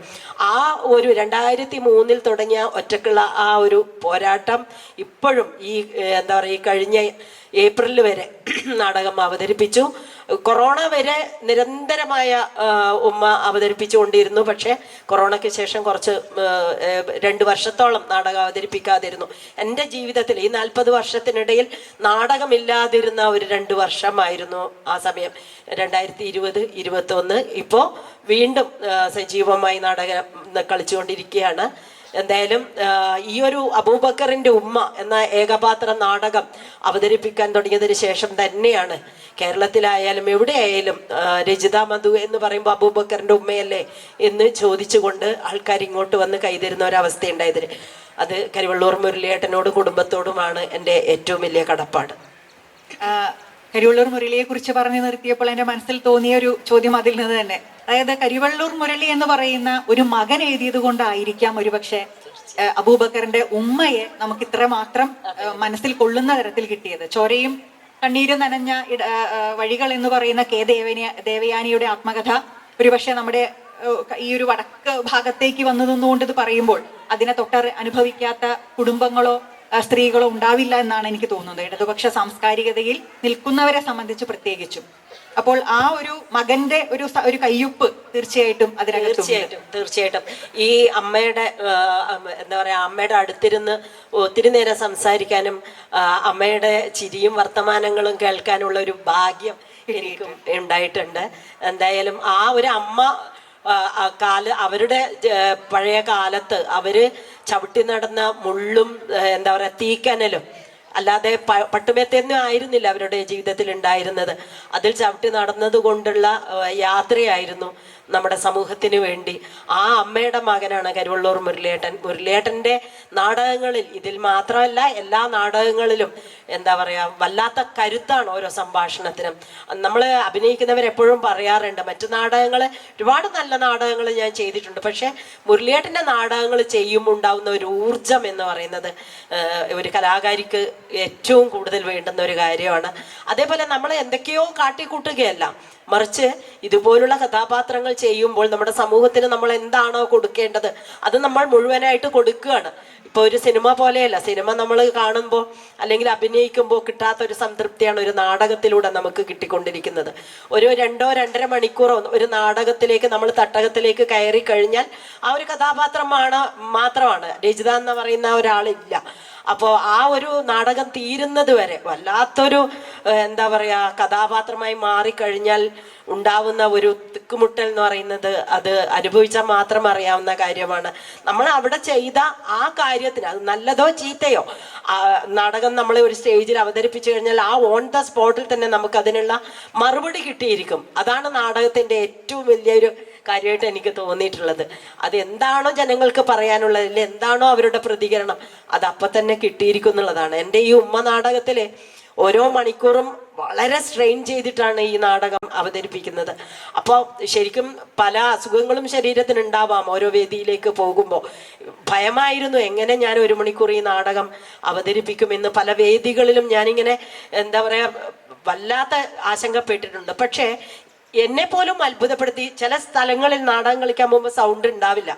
ആ ഒരു 2003 തുടങ്ങിയ ഒറ്റക്കുള്ള ആ ഒരു പോരാട്ടം ഇപ്പോഴും ഈ എന്താ പറയുക ഈ കഴിഞ്ഞ ഏപ്രിൽ വരെ നാടകം അവതരിപ്പിച്ചു. കൊറോണ വരെ നിരന്തരമായ ഉമ്മ അവതരിപ്പിച്ചുകൊണ്ടിരുന്നു. പക്ഷേ കൊറോണയ്ക്ക് ശേഷം കുറച്ച് 2 വർഷത്തോളം നാടകം അവതരിപ്പിക്കാതിരുന്നു. എൻ്റെ ജീവിതത്തിൽ ഈ 40 വർഷത്തിനിടയിൽ നാടകമില്ലാതിരുന്ന ഒരു 2 വർഷമായിരുന്നു ആ സമയം. 2020-21 ഇപ്പോൾ വീണ്ടും സജീവമായി നാടകം കളിച്ചുകൊണ്ടിരിക്കുകയാണ്. എന്തായാലും ഈ ഒരു അബൂബക്കറിൻ്റെ ഉമ്മ എന്ന ഏകപാത്ര നാടകം അവതരിപ്പിക്കാൻ തുടങ്ങിയതിന് ശേഷം തന്നെയാണ് കേരളത്തിലായാലും എവിടെയായാലും രചിത മധു എന്ന് പറയുമ്പോൾ അബൂബക്കറിൻ്റെ ഉമ്മയല്ലേ എന്ന് ചോദിച്ചുകൊണ്ട് ആൾക്കാർ ഇങ്ങോട്ട് വന്ന് കൈതരുന്ന ഒരവസ്ഥ ഉണ്ടായതിന് അത് കരുവള്ളൂർ മുരളിയേട്ടനോടും കുടുംബത്തോടുമാണ് എൻ്റെ ഏറ്റവും വലിയ കടപ്പാട്. കരിവള്ളൂർ മുരളിയെ കുറിച്ച് പറഞ്ഞു നിർത്തിയപ്പോൾ എൻ്റെ മനസ്സിൽ തോന്നിയ ഒരു ചോദ്യം അതിൽ നിന്ന് തന്നെ, അതായത് കരിവള്ളൂർ മുരളി എന്ന് പറയുന്ന ഒരു മകൻ എഴുതിയത് കൊണ്ടായിരിക്കാം ഒരുപക്ഷെ അബൂബക്കറിന്റെ ഉമ്മയെ നമുക്ക് ഇത്രമാത്രം മനസ്സിൽ കൊള്ളുന്ന തരത്തിൽ കിട്ടിയത്. ചോരയും കണ്ണീരും നനഞ്ഞ വഴികൾ എന്ന് പറയുന്ന ദേവയാനിയുടെ ആത്മകഥ ഒരുപക്ഷെ നമ്മുടെ ഈ ഒരു വടക്ക് ഭാഗത്തേക്ക് വന്നു നിന്നുകൊണ്ട് ഇത് പറയുമ്പോൾ അതിനെ അനുഭവിക്കാത്ത കുടുംബങ്ങളോ സ്ത്രീകളോ ഉണ്ടാവില്ല എന്നാണ് എനിക്ക് തോന്നുന്നത്, ഇടതുപക്ഷ സാംസ്കാരികതയിൽ നിൽക്കുന്നവരെ സംബന്ധിച്ച് പ്രത്യേകിച്ചും. അപ്പോൾ ആ ഒരു മകന്റെ ഒരു കയ്യൊപ്പ് തീർച്ചയായിട്ടും അതിനകത്ത് തീർച്ചയായിട്ടും ഈ അമ്മയുടെ എന്താ പറയാ, അമ്മയുടെ അടുത്തിരുന്ന് ഒത്തിരി നേരം സംസാരിക്കാനും അമ്മയുടെ ചിരിയും വർത്തമാനങ്ങളും കേൾക്കാനുള്ള ഒരു ഭാഗ്യം എനിക്കും ഉണ്ടായിട്ടുണ്ട്. എന്തായാലും ആ ഒരു അമ്മ അവരുടെ പഴയ കാലത്ത് അവര് ചവിട്ടി നടന്ന മുള്ളും എന്താ പറയാ തീക്കനലും അല്ലാതെ പട്ടുമെത്തൊന്നും ആയിരുന്നില്ല അവരുടെ ജീവിതത്തിൽ ഉണ്ടായിരുന്നത്. അതിൽ ചവിട്ടി നടന്നത് കൊണ്ടുള്ള യാത്രയായിരുന്നു നമ്മുടെ സമൂഹത്തിന് വേണ്ടി. ആ അമ്മയുടെ മകനാണ് കരുവള്ളൂർ മുരളിയേട്ടൻ. മുരളിയേട്ടൻ്റെ നാടകങ്ങളിൽ, ഇതിൽ മാത്രമല്ല എല്ലാ നാടകങ്ങളിലും എന്താ പറയുക, വല്ലാത്ത കരുത്താണ് ഓരോ സംഭാഷണത്തിനും. നമ്മൾ അഭിനയിക്കുന്നവരെപ്പോഴും പറയാറുണ്ട്, മറ്റു നാടകങ്ങൾ ഒരുപാട് നല്ല നാടകങ്ങൾ ഞാൻ ചെയ്തിട്ടുണ്ട്, പക്ഷേ മുരളിയേട്ടൻ്റെ നാടകങ്ങൾ ചെയ്യുമ്പോൾ ഉണ്ടാവുന്ന ഒരു ഊർജം എന്ന് പറയുന്നത് ഒരു കലാകാരിക്ക് ഏറ്റവും കൂടുതൽ വേണ്ടുന്ന ഒരു കാര്യമാണ്. അതേപോലെ നമ്മൾ എന്തൊക്കെയോ കാട്ടിക്കൂട്ടുകയല്ല, മറിച്ച് ഇതുപോലുള്ള കഥാപാത്രങ്ങൾ ചെയ്യുമ്പോൾ നമ്മുടെ സമൂഹത്തിന് നമ്മൾ എന്താണോ കൊടുക്കേണ്ടത് അത് നമ്മൾ മുഴുവനായിട്ട് കൊടുക്കുകയാണ്. ഇപ്പോൾ ഒരു സിനിമ പോലെയല്ല, സിനിമ നമ്മൾ കാണുമ്പോൾ അല്ലെങ്കിൽ അഭിനയിക്കുമ്പോൾ കിട്ടാത്തൊരു സംതൃപ്തിയാണ് ഒരു നാടകത്തിലൂടെ നമുക്ക് കിട്ടിക്കൊണ്ടിരിക്കുന്നത്. ഒരു 2-2.5 മണിക്കൂറോ ഒരു നാടകത്തിലേക്ക് നമ്മൾ തട്ടകത്തിലേക്ക് കയറി കഴിഞ്ഞാൽ ആ ഒരു കഥാപാത്രമാണ് മാത്രമാണ്, രചിത എന്ന് പറയുന്ന ഒരാളില്ല. അപ്പോൾ ആ ഒരു നാടകം തീരുന്നത് വരെ വല്ലാത്തൊരു എന്താ പറയുക കഥാപാത്രമായി മാറിക്കഴിഞ്ഞാൽ ഉണ്ടാവുന്ന ഒരു തിക്കുമുട്ടൽ എന്ന് പറയുന്നത് അത് അനുഭവിച്ചാൽ മാത്രം അറിയാവുന്ന കാര്യമാണ്. നമ്മൾ അവിടെ ചെയ്ത ആ കാര്യത്തിന്, അത് നല്ലതോ ചീത്തയോ, നാടകം നമ്മൾ ഒരു സ്റ്റേജിൽ അവതരിപ്പിച്ചു കഴിഞ്ഞാൽ ആ ഓൺ ദ സ്പോട്ടിൽ തന്നെ നമുക്ക് അതിനുള്ള മറുപടി കിട്ടിയിരിക്കും. അതാണ് നാടകത്തിൻ്റെ ഏറ്റവും വലിയൊരു കാര്യമായിട്ട് എനിക്ക് തോന്നിയിട്ടുള്ളത്. അത് എന്താണോ ജനങ്ങൾക്ക് പറയാനുള്ളത്, അല്ലെങ്കിൽ എന്താണോ അവരുടെ പ്രതികരണം, അത് അപ്പം തന്നെ കിട്ടിയിരിക്കും എന്നുള്ളതാണ്. എൻ്റെ ഈ ഉമ്മ നാടകത്തിൽ ഓരോ മണിക്കൂറും വളരെ സ്ട്രെയിൻ ചെയ്തിട്ടാണ് ഈ നാടകം അവതരിപ്പിക്കുന്നത്. അപ്പോൾ ശരിക്കും പല അസുഖങ്ങളും ശരീരത്തിനുണ്ടാവാം ഓരോ വേദിയിലേക്ക് പോകുമ്പോൾ. ഭയമായിരുന്നു എങ്ങനെ ഞാൻ 1 മണിക്കൂർ ഈ നാടകം അവതരിപ്പിക്കുമെന്ന്. പല വേദികളിലും ഞാനിങ്ങനെ എന്താ പറയുക വല്ലാത്ത ആശങ്കപ്പെട്ടിട്ടുണ്ട്. പക്ഷേ എന്നെ പോലും അത്ഭുതപ്പെടുത്തി, ചില സ്ഥലങ്ങളിൽ നാടകം കളിക്കാൻ പോകുമ്പോൾ സൗണ്ട് ഉണ്ടാവില്ല.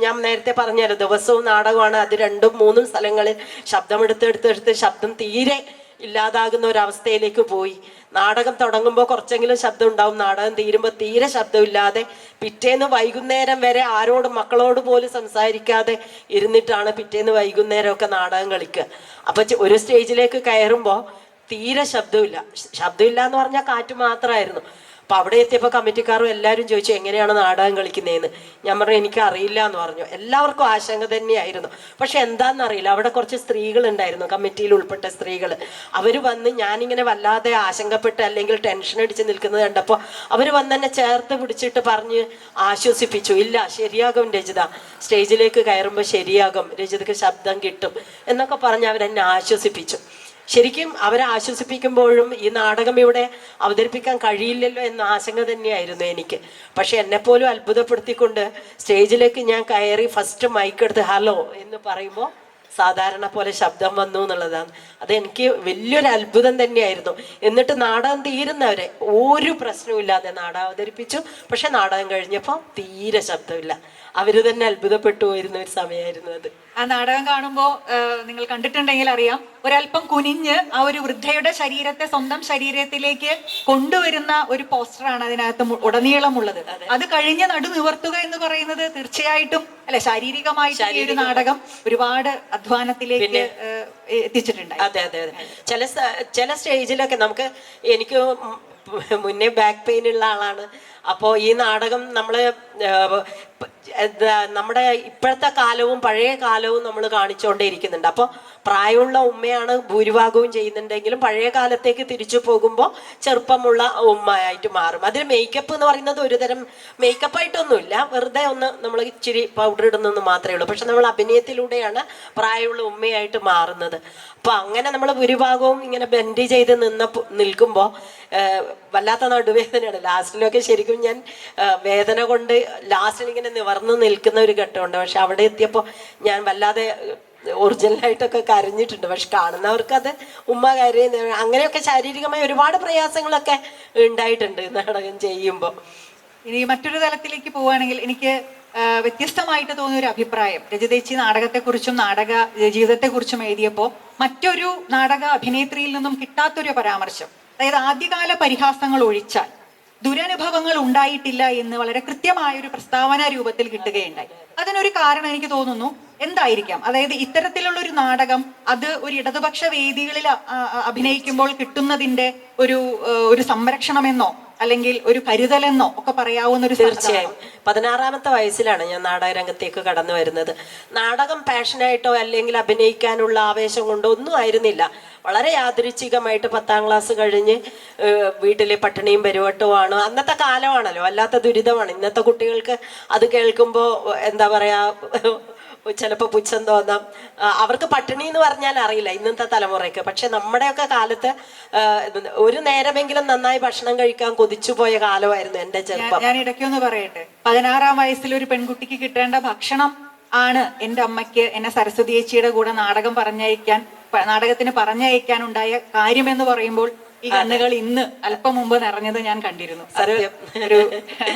ഞാൻ നേരത്തെ പറഞ്ഞല്ലോ, ദിവസവും നാടകമാണ്, അത് 2-3 സ്ഥലങ്ങളിൽ ശബ്ദമെടുത്ത് ശബ്ദം തീരെ ഇല്ലാതാകുന്ന ഒരവസ്ഥയിലേക്ക് പോയി. നാടകം തുടങ്ങുമ്പോൾ കുറച്ചെങ്കിലും ശബ്ദം ഉണ്ടാവും, നാടകം തീരുമ്പോൾ തീരെ ശബ്ദമില്ലാതെ പിറ്റേന്ന് വൈകുന്നേരം വരെ ആരോടും മക്കളോട് പോലും സംസാരിക്കാതെ ഇരുന്നിട്ടാണ് പിറ്റേന്ന് വൈകുന്നേരമൊക്കെ നാടകം കളിക്കുക. അപ്പം ഒരു സ്റ്റേജിലേക്ക് കയറുമ്പോൾ തീരെ ശബ്ദമില്ല എന്ന് പറഞ്ഞാൽ കാറ്റ് മാത്രമായിരുന്നു. അപ്പം അവിടെ എത്തിയപ്പോൾ കമ്മിറ്റിക്കാരും എല്ലാവരും ചോദിച്ചു എങ്ങനെയാണ് നാടകം കളിക്കുന്നതെന്ന്. ഞാൻ പറഞ്ഞു എനിക്ക് അറിയില്ല എന്ന് പറഞ്ഞു. എല്ലാവർക്കും ആശങ്ക തന്നെയായിരുന്നു. പക്ഷെ എന്താണെന്നറിയില്ല, അവിടെ കുറച്ച് സ്ത്രീകളുണ്ടായിരുന്നു, കമ്മിറ്റിയിൽ ഉൾപ്പെട്ട സ്ത്രീകൾ. അവർ വന്ന് ഞാനിങ്ങനെ വല്ലാതെ ആശങ്കപ്പെട്ട് അല്ലെങ്കിൽ ടെൻഷൻ അടിച്ച് നിൽക്കുന്നത് കണ്ടപ്പോൾ അവർ വന്ന് എന്നെ ചേർത്ത് പിടിച്ചിട്ട് പറഞ്ഞ് ആശ്വസിപ്പിച്ചു. ഇല്ല, ശരിയാകും രചിത, സ്റ്റേജിലേക്ക് കയറുമ്പോൾ ശരിയാകും, രചിതയ്ക്ക് ശബ്ദം കിട്ടും എന്നൊക്കെ പറഞ്ഞ് അവരെന്നെ ആശ്വസിപ്പിച്ചു. ശരിക്കും അവരെ ആശ്വസിപ്പിക്കുമ്പോഴും ഈ നാടകം ഇവിടെ അവതരിപ്പിക്കാൻ കഴിയില്ലല്ലോ എന്ന ആശങ്ക തന്നെയായിരുന്നു എനിക്ക്. പക്ഷെ എന്നെപ്പോലും അത്ഭുതപ്പെടുത്തിക്കൊണ്ട് സ്റ്റേജിലേക്ക് ഞാൻ കയറി ഫസ്റ്റ് മൈക്ക് എടുത്ത് ഹലോ എന്ന് പറയുമ്പോൾ സാധാരണ പോലെ ശബ്ദം വന്നു എന്നുള്ളതാണ്. അതെനിക്ക് വലിയൊരു അത്ഭുതം തന്നെയായിരുന്നു. എന്നിട്ട് നാടകം തീരുന്നവരെ ഒരു പ്രശ്നവുമില്ലാതെ നാടകം അവതരിപ്പിച്ചു. പക്ഷെ നാടകം കഴിഞ്ഞപ്പോൾ തീരെ ശബ്ദമില്ല. അവര് തന്നെ അത്ഭുതപ്പെട്ടു പോയിരുന്ന ഒരു സമയമായിരുന്നു അത്. ആ നാടകം കാണുമ്പോൾ നിങ്ങൾ കണ്ടിട്ടുണ്ടെങ്കിൽ അറിയാം, ഒരല്പം കുനിഞ്ഞ് ആ ഒരു വൃദ്ധയുടെ ശരീരത്തെ സ്വന്തം ശരീരത്തിലേക്ക് കൊണ്ടുവരുന്ന ഒരു പോസ്റ്ററാണ് അതിനകത്ത് ഉടനീളമുള്ളത്. അത് കഴിഞ്ഞ് നടുനിവർത്തുക എന്ന് പറയുന്നത് തീർച്ചയായിട്ടും അല്ലെ, ശാരീരികമായിട്ട് ഈ ഒരു നാടകം ഒരുപാട് അധ്വാനത്തിലേക്ക് എത്തിച്ചിട്ടുണ്ട്. അതെ അതെ അതെ. ചില സ്റ്റേജിലൊക്കെ എനിക്ക് മുന്നേ ബാക്ക് പെയിൻ ഉള്ള ആളാണ്. അപ്പോൾ ഈ നാടകം നമ്മുടെ ഇപ്പോഴത്തെ കാലവും പഴയ കാലവും നമ്മൾ കാണിച്ചുകൊണ്ടേ ഇരിക്കുന്നുണ്ട്. അപ്പോൾ പ്രായമുള്ള ഉമ്മയാണ് ഭൂരിഭാഗവും ചെയ്യുന്നുണ്ടെങ്കിലും പഴയ കാലത്തേക്ക് തിരിച്ചു പോകുമ്പോൾ ചെറുപ്പമുള്ള ഉമ്മയായിട്ട് മാറും. അതിൽ മേക്കപ്പ് എന്ന് പറയുന്നത് ഒരുതരം മേക്കപ്പായിട്ടൊന്നുമില്ല, വെറുതെ ഒന്ന് നമ്മൾ ഇച്ചിരി പൗഡർ ഇടുന്നെന്ന് മാത്രമേ ഉള്ളൂ. പക്ഷെ നമ്മൾ അഭിനയത്തിലൂടെയാണ് പ്രായമുള്ള ഉമ്മയായിട്ട് മാറുന്നത്. അപ്പോൾ അങ്ങനെ നമ്മൾ ഭൂരിഭാഗവും ഇങ്ങനെ ബെൻഡ് ചെയ്ത് നിൽക്കുമ്പോൾ വല്ലാത്ത നടുവേദനയാണ്. ലാസ്റ്റിലൊക്കെ ശരിക്കും ഞാൻ വേദന കൊണ്ട് ലാസ്റ്റിൽ ഇങ്ങനെ നിവർന്ന് നിൽക്കുന്ന ഒരു ഘട്ടമുണ്ട്. പക്ഷെ അവിടെ എത്തിയപ്പോൾ ഞാൻ വല്ലാതെ ഒറിജിനലായിട്ടൊക്കെ കരഞ്ഞിട്ടുണ്ട്. പക്ഷെ കാണുന്നവർക്ക് അത് ഉമ്മ കരയുന്ന അങ്ങനെയൊക്കെ ശാരീരികമായ ഒരുപാട് പ്രയാസങ്ങളൊക്കെ ഉണ്ടായിട്ടുണ്ട് നാടകം ചെയ്യുമ്പോൾ. ഇനി മറ്റൊരു തലത്തിലേക്ക് പോവുകയാണെങ്കിൽ എനിക്ക് വ്യത്യസ്തമായിട്ട് തോന്നിയ ഒരു അഭിപ്രായം, രജിതേച്ചി നാടകത്തെക്കുറിച്ചും നാടക ജീവിതത്തെക്കുറിച്ചും എഴുതിയപ്പോൾ മറ്റൊരു നാടക അഭിനേത്രിയിൽ നിന്നും കിട്ടാത്തൊരു പരാമർശം, അതായത് ആദ്യകാല പരിഹാസങ്ങൾ ഒഴിച്ചാൽ ദുരനുഭവങ്ങൾ ഉണ്ടായിട്ടില്ല എന്ന് വളരെ കൃത്യമായ ഒരു പ്രസ്താവന രൂപത്തിൽ കിട്ടുകയുണ്ടായി. അതിനൊരു കാരണം എനിക്ക് തോന്നുന്നു എന്തായിരിക്കാം, അതായത് ഇത്തരത്തിലുള്ള ഒരു നാടകം അത് ഒരു ഇടതുപക്ഷ വേദികളിൽ അഭിനയിക്കുമ്പോൾ കിട്ടുന്നതിന്റെ ഒരു സംരക്ഷണമെന്നോ അല്ലെങ്കിൽ ഒരു കരുതലെന്നോ ഒക്കെ പറയാവുന്ന ഒരു. തീർച്ചയായും 16-ാമത്തെ വയസ്സിലാണ് ഞാൻ നാടകരംഗത്തേക്ക് കടന്നു വരുന്നത്. നാടകം പാഷനായിട്ടോ അല്ലെങ്കിൽ അഭിനയിക്കാനുള്ള ആവേശം കൊണ്ടോ ഒന്നും ആയിരുന്നില്ല. വളരെ യാദൃച്ഛികമായിട്ട് 10ാം ക്ലാസ് കഴിഞ്ഞ് വീട്ടിലെ പട്ടിണിയും പരിവട്ടവുമാണ്. അന്നത്തെ കാലമാണല്ലോ, വല്ലാത്ത ദുരിതമാണ്. ഇന്നത്തെ കുട്ടികൾക്ക് അത് കേൾക്കുമ്പോൾ എന്താ പറയാ, ചിലപ്പോൾ പുച്ഛം തോന്നാം. അവർക്ക് പട്ടിണി എന്ന് പറഞ്ഞാൽ അറിയില്ല ഇന്നത്തെ തലമുറയ്ക്ക്. പക്ഷെ നമ്മുടെയൊക്കെ കാലത്ത് ഒരു നേരമെങ്കിലും നന്നായി ഭക്ഷണം കഴിക്കാൻ കൊതിച്ചു പോയ കാലമായിരുന്നു എൻ്റെ ചെറുപ്പം. ഞാൻ ഇടയ്ക്കൊന്ന് പറയട്ടെ, 16-ാം വയസ്സിൽ ഒരു പെൺകുട്ടിക്ക് കിട്ടേണ്ട ഭക്ഷണം ആണ് എൻ്റെ അമ്മയ്ക്ക് എന്നെ സരസ്വതി ചേച്ചിയുടെ കൂടെ നാടകത്തിന് പറഞ്ഞയക്കാനുണ്ടായ കാര്യമെന്ന് പറയുമ്പോൾ ഈ കണ്ണുകൾ ഇന്ന് അല്പം മുമ്പ് നിറഞ്ഞത് ഞാൻ കണ്ടിരുന്നു. അത് ഒരു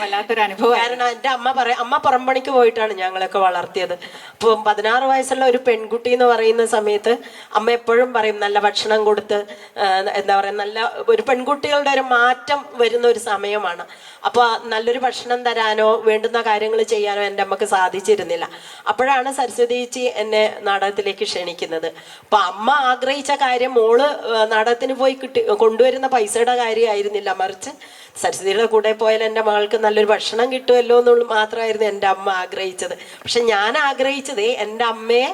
വല്ലാത്തൊരു അനുഭവം. കാരണം എൻ്റെ അമ്മ പുറംപണിക്ക് പോയിട്ടാണ് ഞങ്ങളൊക്കെ വളർത്തിയത്. അപ്പോൾ 16 വയസ്സുള്ള ഒരു പെൺകുട്ടി എന്ന് പറയുന്ന സമയത്ത് അമ്മ എപ്പോഴും പറയും നല്ല ഭക്ഷണം കൊടുത്ത്, എന്താ പറയുക, നല്ല ഒരു പെൺകുട്ടികളുടെ ഒരു മാറ്റം വരുന്ന ഒരു സമയമാണ്. അപ്പോൾ നല്ലൊരു ഭക്ഷണം തരാനോ വേണ്ടുന്ന കാര്യങ്ങൾ ചെയ്യാനോ എൻ്റെ അമ്മക്ക് സാധിച്ചിരുന്നില്ല. അപ്പോഴാണ് സരസ്വതി ചേച്ചി എന്നെ നാടകത്തിലേക്ക് ക്ഷണിക്കുന്നത്. അപ്പോൾ അമ്മ ആഗ്രഹിച്ച കാര്യം മോള് നാടകത്തിന് പോയി കൊണ്ടുവരുന്ന പൈസയുടെ കാര്യമായിരുന്നില്ല, മറിച്ച് സരസ്വതിയുടെ കൂടെ പോയാൽ എൻ്റെ മകൾക്ക് നല്ലൊരു ഭക്ഷണം കിട്ടുമല്ലോ എന്നുള്ള മാത്രമായിരുന്നു എൻ്റെ അമ്മ ആഗ്രഹിച്ചത്. പക്ഷെ ഞാൻ ആഗ്രഹിച്ചത് എൻ്റെ അമ്മയെ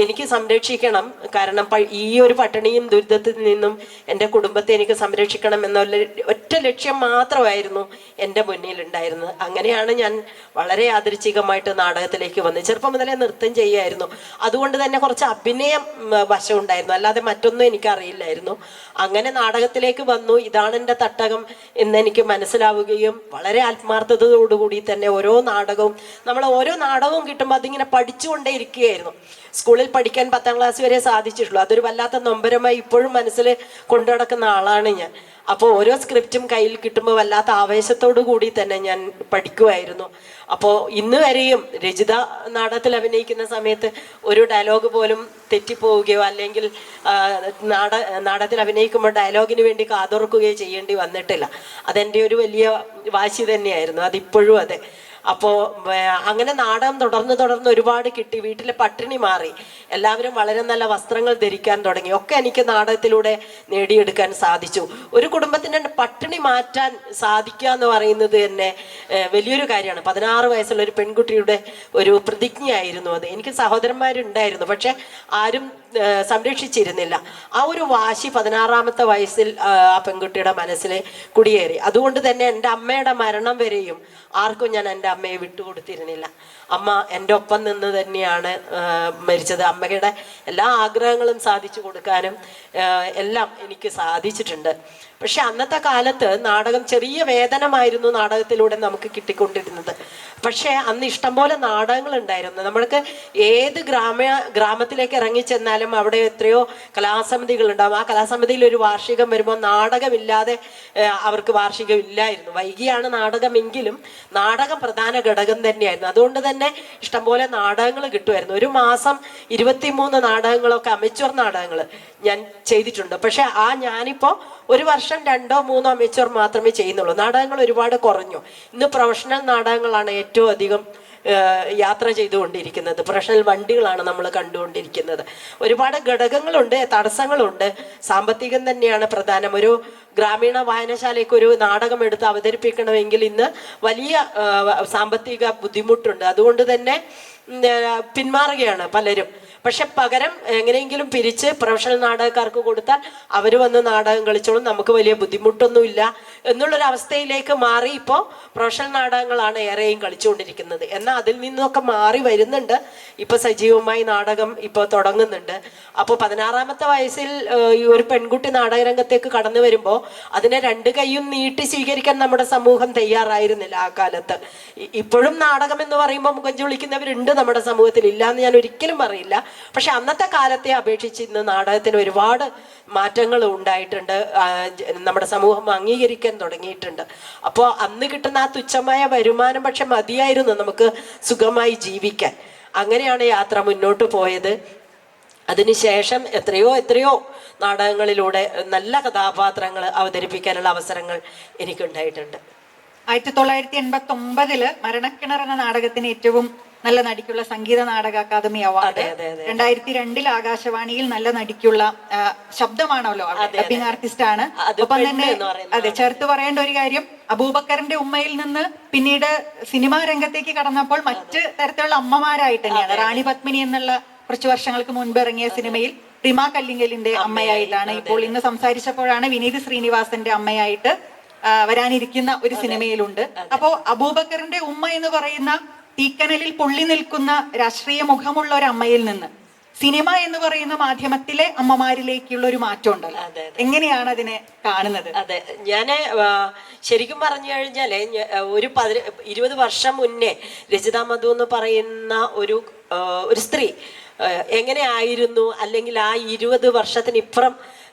എനിക്ക് സംരക്ഷിക്കണം, കാരണം ഈ ഒരു പട്ടിണിയും ദുരിതത്തിൽ നിന്നും എൻ്റെ കുടുംബത്തെ എനിക്ക് സംരക്ഷിക്കണം എന്നുള്ള ഒറ്റ ലക്ഷ്യം മാത്രമായിരുന്നു എൻ്റെ മുന്നിലുണ്ടായിരുന്നത്. അങ്ങനെയാണ് ഞാൻ വളരെ യാദൃച്ഛികമായിട്ട് നാടകത്തിലേക്ക് വന്നത്. ചെറുപ്പം മുതലേ നൃത്തം ചെയ്യുമായിരുന്നു. അതുകൊണ്ട് തന്നെ കുറച്ച് അഭിനയം വശം ഉണ്ടായിരുന്നു, അല്ലാതെ മറ്റൊന്നും എനിക്കറിയില്ലായിരുന്നു. അങ്ങനെ നാടകത്തിലേക്ക് വന്നു. ഇതാണ് എൻ്റെ തട്ടകം എന്നെനിക്ക് മനസ്സിലാവുകയും വളരെ ആത്മാർത്ഥതയോടുകൂടി തന്നെ നമ്മൾ ഓരോ നാടകവും കിട്ടുമ്പോൾ അതിങ്ങനെ പഠിച്ചുകൊണ്ടേ ഇരിക്കുകയായിരുന്നു. സ്കൂളിൽ പഠിക്കാൻ 10ാം ക്ലാസ് വരെ സാധിച്ചിട്ടുള്ളൂ. അതൊരു വല്ലാത്ത നൊമ്പരമായി ഇപ്പോഴും മനസ്സിൽ കൊണ്ടു നടക്കുന്ന ആളാണ് ഞാൻ. അപ്പോൾ ഓരോ സ്ക്രിപ്റ്റും കയ്യിൽ കിട്ടുമ്പോൾ വല്ലാത്ത ആവേശത്തോടു കൂടി തന്നെ ഞാൻ പഠിക്കുമായിരുന്നു. അപ്പോൾ ഇന്ന് വരെയും രജിത നാടകത്തിൽ അഭിനയിക്കുന്ന സമയത്ത് ഒരു ഡയലോഗ് പോലും തെറ്റിപ്പോവുകയോ അല്ലെങ്കിൽ നാടകത്തിൽ അഭിനയിക്കുമ്പോൾ ഡയലോഗിന് വേണ്ടി കാതോർക്കുകയോ ചെയ്യേണ്ടി വന്നിട്ടില്ല. അതെൻ്റെ ഒരു വലിയ വാശി തന്നെയായിരുന്നു, അതിപ്പോഴും അതെ. അപ്പോൾ അങ്ങനെ നാടകം തുടർന്ന് ഒരുപാട് കിട്ടി. വീട്ടിലെ പട്ടിണി മാറി, എല്ലാവരും വളരെ നല്ല വസ്ത്രങ്ങൾ ധരിക്കാൻ തുടങ്ങി. ഒക്കെ എനിക്ക് നാടകത്തിലൂടെ നേടിയെടുക്കാൻ സാധിച്ചു. ഒരു കുടുംബത്തിൻ്റെ പട്ടിണി മാറ്റാൻ സാധിക്കുക എന്ന് പറയുന്നത് തന്നെ വലിയൊരു കാര്യമാണ്. 16 വയസ്സുള്ള ഒരു പെൺകുട്ടിയുടെ ഒരു പ്രതിജ്ഞയായിരുന്നു അത്. എനിക്ക് സഹോദരന്മാരുണ്ടായിരുന്നു, പക്ഷെ ആരും സംരക്ഷിച്ചിരുന്നില്ല. ആ ഒരു വാശി 16-ാമത്തെ വയസ്സിൽ ആ പെൺകുട്ടിയുടെ മനസ്സിൽ കുടിയേറി. അതുകൊണ്ട് തന്നെ എൻ്റെ അമ്മയുടെ മരണം വരെയും ആർക്കും ഞാൻ എൻ്റെ അമ്മയെ വിട്ടുകൊടുത്തിരുന്നില്ല. അമ്മ എൻ്റെ ഒപ്പം നിന്ന് തന്നെയാണ് മരിച്ചത്. അമ്മയുടെ എല്ലാ ആഗ്രഹങ്ങളും സാധിച്ചു കൊടുക്കാനും എല്ലാം എനിക്ക് സാധിച്ചിട്ടുണ്ട്. പക്ഷെ അന്നത്തെ കാലത്ത് നാടകം ചെറിയ വേതനമായിരുന്നു നാടകത്തിലൂടെ നമുക്ക് കിട്ടിക്കൊണ്ടിരുന്നത്. പക്ഷേ അന്ന് ഇഷ്ടംപോലെ നാടകങ്ങൾ ഉണ്ടായിരുന്നു. നമ്മൾക്ക് ഏത് ഗ്രാമത്തിലേക്ക് ഇറങ്ങിച്ചെന്നാലും അവിടെ എത്രയോ കലാസമിതികൾ ഉണ്ടാവും. ആ കലാസമിതിയിൽ ഒരു വാർഷികം വരുമ്പോൾ നാടകമില്ലാതെ അവർക്ക് വാർഷികം ഇല്ലായിരുന്നു. വൈകിയാണ് നാടകമെങ്കിലും നാടകം പ്രധാന ഘടകം തന്നെയായിരുന്നു. അതുകൊണ്ട് തന്നെ ഇഷ്ടംപോലെ നാടകങ്ങൾ കിട്ടുമായിരുന്നു. ഒരു മാസം 23 നാടകങ്ങളൊക്കെ അമച്വർ നാടകങ്ങൾ ഞാൻ ചെയ്തിട്ടുണ്ട്. പക്ഷെ ഞാനിപ്പോൾ ഒരു വർഷം 2 or 3 അമച്വർ മാത്രമേ ചെയ്യുന്നുള്ളൂ. നാടകങ്ങൾ ഒരുപാട് കുറഞ്ഞു. ഇന്ന് പ്രൊഫഷണൽ നാടകങ്ങളാണ് ഏറ്റവും അധികം യാത്ര ചെയ്തുകൊണ്ടിരിക്കുന്നത്. പ്രൊഫഷണൽ വണ്ടികളാണ് നമ്മൾ കണ്ടുകൊണ്ടിരിക്കുന്നത്. ഒരുപാട് ഘടകങ്ങളുണ്ട്, തടസ്സങ്ങളുണ്ട്. സാമ്പത്തികം തന്നെയാണ് പ്രധാനം. ഒരു ഗ്രാമീണ വായനശാലയ്ക്ക് ഒരു നാടകം എടുത്ത് അവതരിപ്പിക്കണമെങ്കിൽ ഇന്ന് വലിയ സാമ്പത്തിക ബുദ്ധിമുട്ടുണ്ട്. അതുകൊണ്ട് തന്നെ പിന്മാറുകയാണ് പലരും. പക്ഷെ പകരം എങ്ങനെയെങ്കിലും പിരിച്ച് പ്രൊഫഷണൽ നാടകക്കാർക്ക് കൊടുത്താൽ അവർ വന്ന് നാടകം കളിച്ചോളും, നമുക്ക് വലിയ ബുദ്ധിമുട്ടൊന്നുമില്ല എന്നുള്ളൊരവസ്ഥയിലേക്ക് മാറി. ഇപ്പോൾ പ്രൊഫഷണൽ നാടകങ്ങളാണ് ഏറെയും കളിച്ചുകൊണ്ടിരിക്കുന്നത്. എന്നാൽ അതിൽ നിന്നൊക്കെ മാറി വരുന്നുണ്ട്. ഇപ്പോൾ സജീവമായി നാടകം ഇപ്പോൾ തുടങ്ങുന്നുണ്ട്. അപ്പോൾ 16-ാമത്തെ വയസ്സിൽ ഈ ഒരു പെൺകുട്ടി നാടകരംഗത്തേക്ക് കടന്നു വരുമ്പോൾ അതിനെ 2 കൈയും നീട്ടി സ്വീകരിക്കാൻ നമ്മുടെ സമൂഹം തയ്യാറായിരുന്നില്ല ആ കാലത്ത്. ഇപ്പോഴും നാടകം എന്ന് പറയുമ്പോൾ മുഖം ചൊളിക്കുന്നവരുണ്ട് നമ്മുടെ സമൂഹത്തിൽ, ഇല്ല എന്ന് ഞാൻ ഒരിക്കലും പറയില്ല. പക്ഷെ അന്നത്തെ കാലത്തെ അപേക്ഷിച്ച് ഇന്ന് നാടകത്തിന് ഒരുപാട് മാറ്റങ്ങൾ ഉണ്ടായിട്ടുണ്ട്. നമ്മുടെ സമൂഹം അംഗീകരിക്കാൻ തുടങ്ങിയിട്ടുണ്ട്. അപ്പോൾ അന്ന് കിട്ടുന്ന ആ തുച്ഛമായ വരുമാനം പക്ഷെ മതിയായിരുന്നു നമുക്ക് സുഖമായി ജീവിക്കാൻ. അങ്ങനെയാണ് യാത്ര മുന്നോട്ട് പോയത്. അതിനുശേഷം എത്രയോ നാടകങ്ങളിലൂടെ നല്ല കഥാപാത്രങ്ങൾ അവതരിപ്പിക്കാനുള്ള അവസരങ്ങൾ എനിക്കുണ്ടായിട്ടുണ്ട്. 1989 മരണക്കിണർ എന്ന നാടകത്തിന് ഏറ്റവും നല്ല നടിക്കുള്ള സംഗീത നാടക അക്കാദമി അവാർഡ്, 2002 ആകാശവാണിയിൽ നല്ല നടിക്കുള്ള ശബ്ദമാണല്ലോ, ഡബിംഗ് ആർട്ടിസ്റ്റ് ആണ്. ഒപ്പം തന്നെ അതെ, ചേർത്ത് പറയേണ്ട ഒരു കാര്യം, അബൂബക്കറിന്റെ ഉമ്മയിൽ നിന്ന് പിന്നീട് സിനിമാ രംഗത്തേക്ക് കടന്നപ്പോൾ മറ്റ് തരത്തിലുള്ള അമ്മമാരായിട്ട് തന്നെയാണ്. റാണി പത്മിനി എന്നുള്ള കുറച്ച് വർഷങ്ങൾക്ക് മുൻപ് ഇറങ്ങിയ സിനിമയിൽ റിമ കല്ലിങ്കലിന്റെ അമ്മയായിട്ടാണ്. ഇപ്പോൾ ഇന്ന് സംസാരിച്ചപ്പോഴാണ് വിനീത് ശ്രീനിവാസന്റെ അമ്മയായിട്ട് വരാനിരിക്കുന്ന ഒരു സിനിമയിലുണ്ട്. അപ്പോ അബൂബക്കറിന്റെ ഉമ്മ എന്ന് പറയുന്ന തീക്കനലിൽ പൊള്ളി നിൽക്കുന്ന രാഷ്ട്രീയ മുഖമുള്ള ഒരു അമ്മയിൽ നിന്ന് സിനിമ എന്ന് പറയുന്ന മാധ്യമത്തിലെ അമ്മമാരിലേക്കുള്ള ഒരു മാറ്റം ഉണ്ടല്ലോ, എങ്ങനെയാണ് അതിനെ കാണുന്നത്? അതെ, ഞാന് ശരിക്കും പറഞ്ഞു കഴിഞ്ഞാല് ഒരു 20 വർഷം മുന്നേ രചിത മധു എന്ന് പറയുന്ന ഒരു സ്ത്രീ എങ്ങനെയായിരുന്നു, അല്ലെങ്കിൽ ആ 20 വർഷത്തിനിപ്പുറം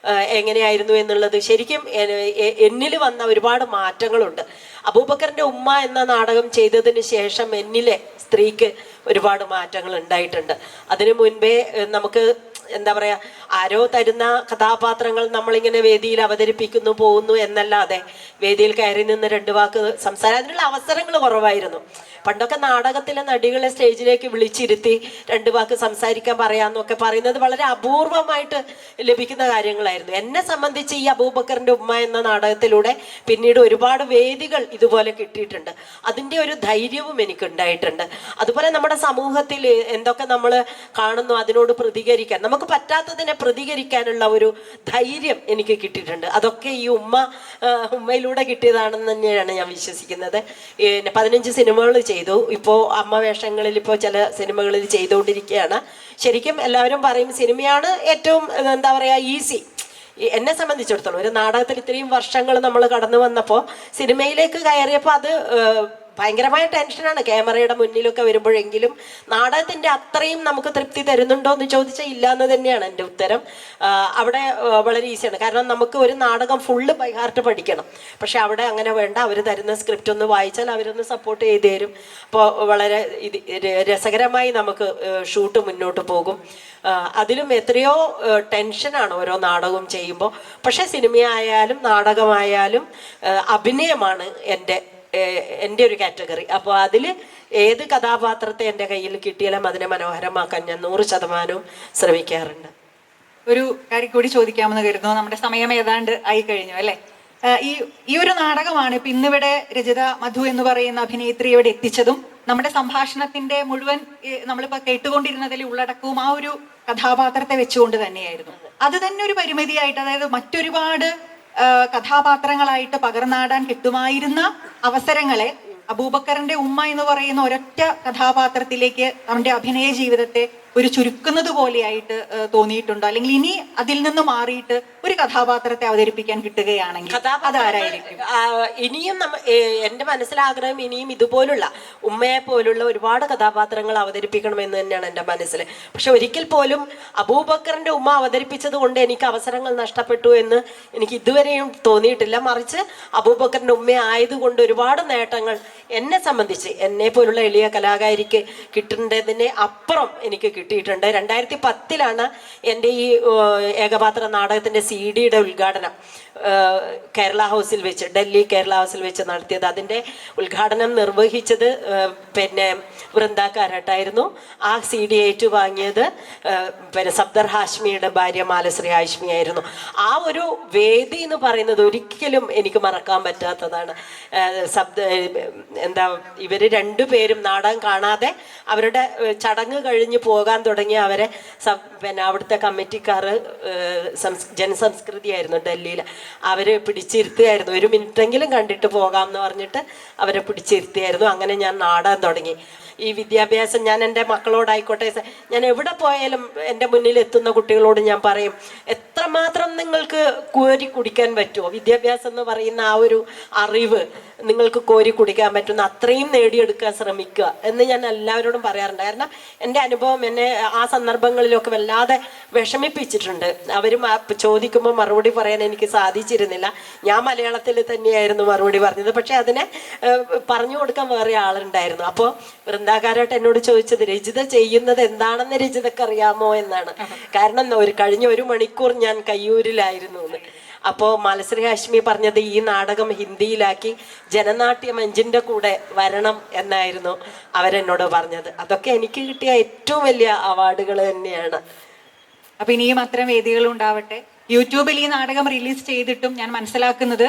എങ്ങനെയായിരുന്നു എന്നുള്ളത് ശരിക്കും എന്നിൽ വന്ന ഒരുപാട് മാറ്റങ്ങളുണ്ട്. അബൂബക്കറിന്റെ ഉമ്മ എന്ന നാടകം ചെയ്തതിന് ശേഷം എന്നിലെ സ്ത്രീക്ക് ഒരുപാട് മാറ്റങ്ങൾ ഉണ്ടായിട്ടുണ്ട്. അതിനു മുൻപേ നമുക്ക് എന്താ പറയാ, ആരോ തരുന്ന കഥാപാത്രങ്ങൾ നമ്മളിങ്ങനെ വേദിയിൽ അവതരിപ്പിക്കുന്നു പോകുന്നു എന്നല്ലാതെ വേദിയിൽ കയറി നിന്ന് 2 വാക്ക് സംസാരം, അതിനുള്ള അവസരങ്ങൾ കുറവായിരുന്നു. പണ്ടൊക്കെ നാടകത്തിലെ നടികളെ സ്റ്റേജിലേക്ക് വിളിച്ചിരുത്തി 2 വാക്ക് സംസാരിക്കാൻ പറയാന്നൊക്കെ പറയുന്നത് വളരെ അപൂർവമായിട്ട് ലഭിക്കുന്ന കാര്യങ്ങളായിരുന്നു. എന്നെ സംബന്ധിച്ച് ഈ അബൂബക്കറിന്റെ ഉമ്മ എന്ന നാടകത്തിലൂടെ പിന്നീട് ഒരുപാട് വേദികൾ ഇതുപോലെ കിട്ടിയിട്ടുണ്ട്. അതിൻ്റെ ഒരു ധൈര്യവും എനിക്കുണ്ടായിട്ടുണ്ട്. അതുപോലെ നമ്മുടെ സമൂഹത്തിൽ എന്തൊക്കെ നമ്മൾ കാണുന്നു അതിനോട് പ്രതികരിക്കാൻ, നമുക്ക് പറ്റാത്തതിനെ പ്രതികരിക്കാനുള്ള ഒരു ധൈര്യം എനിക്ക് കിട്ടിയിട്ടുണ്ട്. അതൊക്കെ ഈ ഉമ്മയിലൂടെ കിട്ടിയതാണെന്ന് തന്നെയാണ് ഞാൻ വിശ്വസിക്കുന്നത്. 15 സിനിമകൾ ചെയ്തു. ഇപ്പോൾ അമ്മ വേഷങ്ങളിൽ ഇപ്പോൾ ചില സിനിമകളിൽ ചെയ്തുകൊണ്ടിരിക്കുകയാണ്. ശരിക്കും എല്ലാവരും പറയും സിനിമയാണ് ഏറ്റവും എന്താ പറയുക ഈസി. എന്നെ സംബന്ധിച്ചിടത്തോളം ഒരു നാടകത്തിൽ ഇത്രയും വർഷങ്ങൾ നമ്മൾ കടന്നു വന്നപ്പോൾ സിനിമയിലേക്ക് കയറിയപ്പോൾ അത് ഭയങ്കരമായ ടെൻഷനാണ് ക്യാമറയുടെ മുന്നിലൊക്കെ വരുമ്പോഴെങ്കിലും. നാടകത്തിൻ്റെ അത്രയും നമുക്ക് തൃപ്തി തരുന്നുണ്ടോ എന്ന് ചോദിച്ചാൽ ഇല്ല എന്ന് തന്നെയാണ് എൻ്റെ ഉത്തരം. അവിടെ വളരെ ഈസിയാണ്, കാരണം നമുക്ക് ഒരു നാടകം ഫുള്ള് ബൈ ഹാർട്ട് പഠിക്കണം. പക്ഷെ അവിടെ അങ്ങനെ വേണ്ട, അവർ തരുന്ന സ്ക്രിപ്റ്റ് ഒന്ന് വായിച്ചാൽ അവരൊന്ന് സപ്പോർട്ട് ചെയ്ത് തരും. അപ്പോൾ വളരെ രസകരമായി നമുക്ക് ഷൂട്ട് മുന്നോട്ട് പോകും. അതിലും എത്രയോ ടെൻഷനാണ് ഓരോ നാടകവും ചെയ്യുമ്പോൾ. പക്ഷേ സിനിമയായാലും നാടകമായാലും അഭിനയമാണ് എൻ്റെ ഒരു കാറ്റഗറി. അപ്പോൾ അതിൽ ഏത് കഥാപാത്രത്തെ എൻ്റെ കയ്യിൽ കിട്ടിയാലും അതിനെ മനോഹരമാക്കാൻ ഞാൻ 100% ശ്രമിക്കാറുണ്ട്. ഒരു കാര്യം കൂടി ചോദിക്കാമെന്ന് കരുതുന്നു. നമ്മുടെ സമയം ഏതാണ്ട് ആയി കഴിഞ്ഞു അല്ലേ? ഈ ഒരു നാടകമാണ് ഇപ്പൊ ഇന്നിവിടെ രചിത മധു എന്ന് പറയുന്ന അഭിനേത്രി ഇവിടെ എത്തിച്ചതും നമ്മുടെ സംഭാഷണത്തിന്റെ മുഴുവൻ നമ്മളിപ്പോ കേട്ടുകൊണ്ടിരുന്നതിൽ ഉള്ളടക്കവും ആ ഒരു കഥാപാത്രത്തെ വെച്ചുകൊണ്ട് തന്നെയായിരുന്നു. അത് തന്നെ ഒരു പരിമിതിയായിട്ട്, അതായത് മറ്റൊരുപാട് കഥാപാത്രങ്ങളായിട്ട് പകർന്നാടാൻ കിട്ടുമായിരുന്ന അവസരങ്ങളെ അബൂബക്കറിന്റെ ഉമ്മ എന്ന് പറയുന്ന ഒരൊറ്റ കഥാപാത്രത്തിലേക്ക് അവന്റെ അഭിനയ ജീവിതത്തെ ഒരു ചുരുക്കുന്നത് പോലെയായിട്ട് തോന്നിയിട്ടുണ്ടോ? അല്ലെങ്കിൽ ഇനി അതിൽ നിന്ന് മാറിയിട്ട് ഒരു കഥാപാത്രത്തെ അവതരിപ്പിക്കാൻ കിട്ടുകയാണെങ്കിൽ അതാരായിരിക്കും? ഇനിയും എൻ്റെ മനസ്സിലാഗ്രഹം ഇനിയും ഇതുപോലുള്ള ഉമ്മയെ പോലുള്ള ഒരുപാട് കഥാപാത്രങ്ങൾ അവതരിപ്പിക്കണമെന്ന് തന്നെയാണ് എൻ്റെ മനസ്സിൽ. പക്ഷെ ഒരിക്കൽ പോലും അബൂബക്കറിന്റെ ഉമ്മ അവതരിപ്പിച്ചത് കൊണ്ട് എനിക്ക് അവസരങ്ങൾ നഷ്ടപ്പെട്ടു എന്ന് എനിക്ക് ഇതുവരെയും തോന്നിയിട്ടില്ല. മറിച്ച് അബൂബക്കറിന്റെ ഉമ്മ ആയതുകൊണ്ട് ഒരുപാട് നേട്ടങ്ങൾ എന്നെ സംബന്ധിച്ച്, എന്നെ പോലുള്ള എളിയ കലാകാരിക്ക് കിട്ടേണ്ടതിന് അപ്പുറം എനിക്ക് കിട്ടിയിട്ടുണ്ട്. 2010 എൻ്റെ ഈ ഏകപാത്ര നാടകത്തിൻ്റെ CD-യുടെ ഉദ്ഘാടനം കേരള ഹൗസിൽ വെച്ച്, ഡൽഹി കേരള ഹൗസിൽ വെച്ച് നടത്തിയത്. അതിൻ്റെ ഉദ്ഘാടനം നിർവഹിച്ചത് പിന്നെ വൃന്ദ കാരാട്ടായിരുന്നു. ആ CD ഏറ്റുവാങ്ങിയത് സഫ്ദർ ഹാഷ്മിയുടെ ഭാര്യ മാലശ്രീ ഹാഷ്മി ആയിരുന്നു. ആ ഒരു വേദി എന്ന് പറയുന്നത് ഒരിക്കലും എനിക്ക് മറക്കാൻ പറ്റാത്തതാണ്. ഇവർ 2 പേരും നാടകം കാണാതെ അവരുടെ ചടങ്ങ് കഴിഞ്ഞ് പോകാൻ തുടങ്ങിയ അവരെ അവിടുത്തെ കമ്മിറ്റിക്കാർ ജനസംസ്കൃതിയായിരുന്നു ഡൽഹിയിൽ, അവരെ പിടിച്ചിരുത്തുകയായിരുന്നു. 1 മിനിറ്റെങ്കിലും കണ്ടിട്ട് പോകാം എന്ന് പറഞ്ഞിട്ട് അവരെ പിടിച്ചിരുത്തിയായിരുന്നു. അങ്ങനെ ഞാൻ നാടകം തുടങ്ങി. ഈ വിദ്യാഭ്യാസം ഞാൻ എൻ്റെ മക്കളോടായിക്കോട്ടെ, ഞാൻ എവിടെ പോയാലും എൻ്റെ മുന്നിൽ എത്തുന്ന കുട്ടികളോട് ഞാൻ പറയും, എത്രമാത്രം നിങ്ങൾക്ക് കോരി കുടിക്കാൻ പറ്റുമോ വിദ്യാഭ്യാസം എന്ന് പറയുന്ന ആ ഒരു അറിവ് നിങ്ങൾക്ക് കോരി കുടിക്കാൻ പറ്റുന്ന അത്രയും നേടിയെടുക്കാൻ ശ്രമിക്കുക എന്ന് ഞാൻ എല്ലാവരോടും പറയാറുണ്ട്. കാരണം എൻ്റെ അനുഭവം എന്നെ ആ സന്ദർഭങ്ങളിലൊക്കെ വല്ലാതെ വിഷമിപ്പിച്ചിട്ടുണ്ട്. അവർ ചോദിക്കുമ്പോൾ മറുപടി പറയാൻ എനിക്ക് സാധിച്ചിരുന്നില്ല. ഞാൻ മലയാളത്തിൽ തന്നെയായിരുന്നു മറുപടി പറഞ്ഞത്, പക്ഷെ അതിനെ പറഞ്ഞു കൊടുക്കാൻ വേറെ ആളുണ്ടായിരുന്നു. അപ്പോൾ വൃന്ദാകാരായിട്ട് എന്നോട് ചോദിച്ചത്, രചിത ചെയ്യുന്നത് എന്താണെന്ന് രചിതക്ക് അറിയാമോ എന്നാണ്. കാരണം കഴിഞ്ഞ 1 മണിക്കൂർ ഞാൻ കയ്യൂരിലായിരുന്നു എന്ന്. അപ്പോൾ മാലശ്രീ ഹാഷ്മി പറഞ്ഞത് ഈ നാടകം ഹിന്ദിയിലാക്കി ജനനാട്യ മഞ്ചിൻ്റെ കൂടെ വരണം എന്നായിരുന്നു അവരെന്നോട് പറഞ്ഞത്. അതൊക്കെ എനിക്ക് കിട്ടിയ ഏറ്റവും വലിയ അവാർഡുകൾ തന്നെയാണ്. അപ്പൊ ഇനിയും അത്തരം വേദികൾ ഉണ്ടാവട്ടെ. യൂട്യൂബിൽ ഈ നാടകം റിലീസ് ചെയ്തിട്ടും ഞാൻ മനസ്സിലാക്കുന്നത്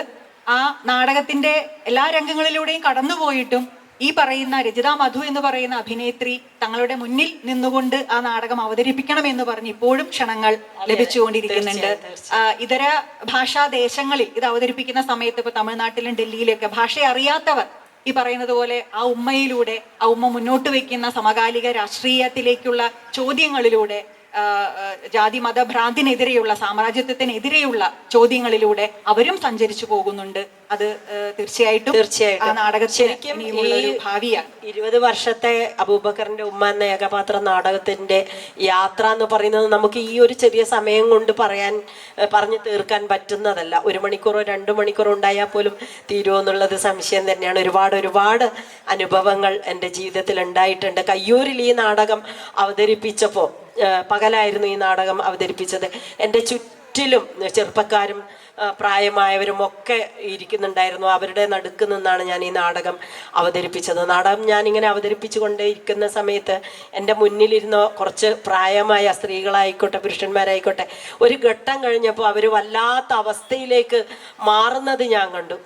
ആ നാടകത്തിന്റെ എല്ലാ രംഗങ്ങളിലൂടെയും കടന്നുപോയിട്ടും ഈ പറയുന്ന രചിത മധു എന്ന് പറയുന്ന അഭിനേത്രി തങ്ങളുടെ മുന്നിൽ നിന്നുകൊണ്ട് ആ നാടകം അവതരിപ്പിക്കണം എന്ന് പറഞ്ഞ് ഇപ്പോഴും ക്ഷണങ്ങൾ ലഭിച്ചുകൊണ്ടിരിക്കുന്നുണ്ട്. ഇതര ഭാഷാ ദേശങ്ങളിൽ ഇത് അവതരിപ്പിക്കുന്ന സമയത്ത് ഇപ്പൊ തമിഴ്നാട്ടിലും ഡൽഹിയിലൊക്കെ ഭാഷ അറിയാത്തവർ ഈ പറയുന്നത് പോലെ ആ ഉമ്മയിലൂടെ, ആ ഉമ്മ മുന്നോട്ട് വെക്കുന്ന സമകാലിക രാഷ്ട്രീയത്തിലേക്കുള്ള ചോദ്യങ്ങളിലൂടെ, ജാതി മത ഭ്രാന്തിനെതിരെയുള്ള, സാമ്രാജ്യത്വത്തിനെതിരെയുള്ള ചോദ്യങ്ങളിലൂടെ അവരും സഞ്ചരിച്ചു പോകുന്നുണ്ട്. അത് തീർച്ചയായിട്ടും ആ നാടകത്തിന് ഇനിയുമുള്ളൊരു ഭാവിയാണ്. 20 വർഷത്തെ അബൂബക്കറിന്റെ ഉമ്മ എന്ന ഏകപാത്ര നാടകത്തിന്റെ യാത്ര എന്ന് പറയുന്നത് നമുക്ക് ഈ ഒരു ചെറിയ സമയം കൊണ്ട് പറഞ്ഞു തീർക്കാൻ പറ്റുന്നതല്ല. 1 മണിക്കൂറോ 2 മണിക്കൂറോ ഉണ്ടായാൽ പോലും തീരുമോ എന്നുള്ളത് സംശയം തന്നെയാണ്. ഒരുപാട് അനുഭവങ്ങൾ എൻ്റെ ജീവിതത്തിൽ ഉണ്ടായിട്ടുണ്ട്. കയ്യൂരിൽ ഈ നാടകം അവതരിപ്പിച്ചപ്പോൾ, പകലായിരുന്നു ഈ നാടകം അവതരിപ്പിച്ചത്, എൻ്റെ ചുറ്റിലും ചെറുപ്പക്കാരും പ്രായമായവരും ഒക്കെ ഇരിക്കുന്നുണ്ടായിരുന്നു. അവരുടെ നടുക്ക് നിന്നാണ് ഞാൻ ഈ നാടകം അവതരിപ്പിച്ചത്. നാടകം ഞാനിങ്ങനെ അവതരിപ്പിച്ചു കൊണ്ടേ ഇരിക്കുന്ന സമയത്ത് എൻ്റെ മുന്നിലിരുന്ന കുറച്ച് പ്രായമായ സ്ത്രീകളായിക്കോട്ടെ പുരുഷന്മാരായിക്കോട്ടെ ഒരു ഘട്ടം കഴിഞ്ഞപ്പോൾ അവർ വല്ലാത്ത അവസ്ഥയിലേക്ക് മാറുന്നത് ഞാൻ കണ്ടു.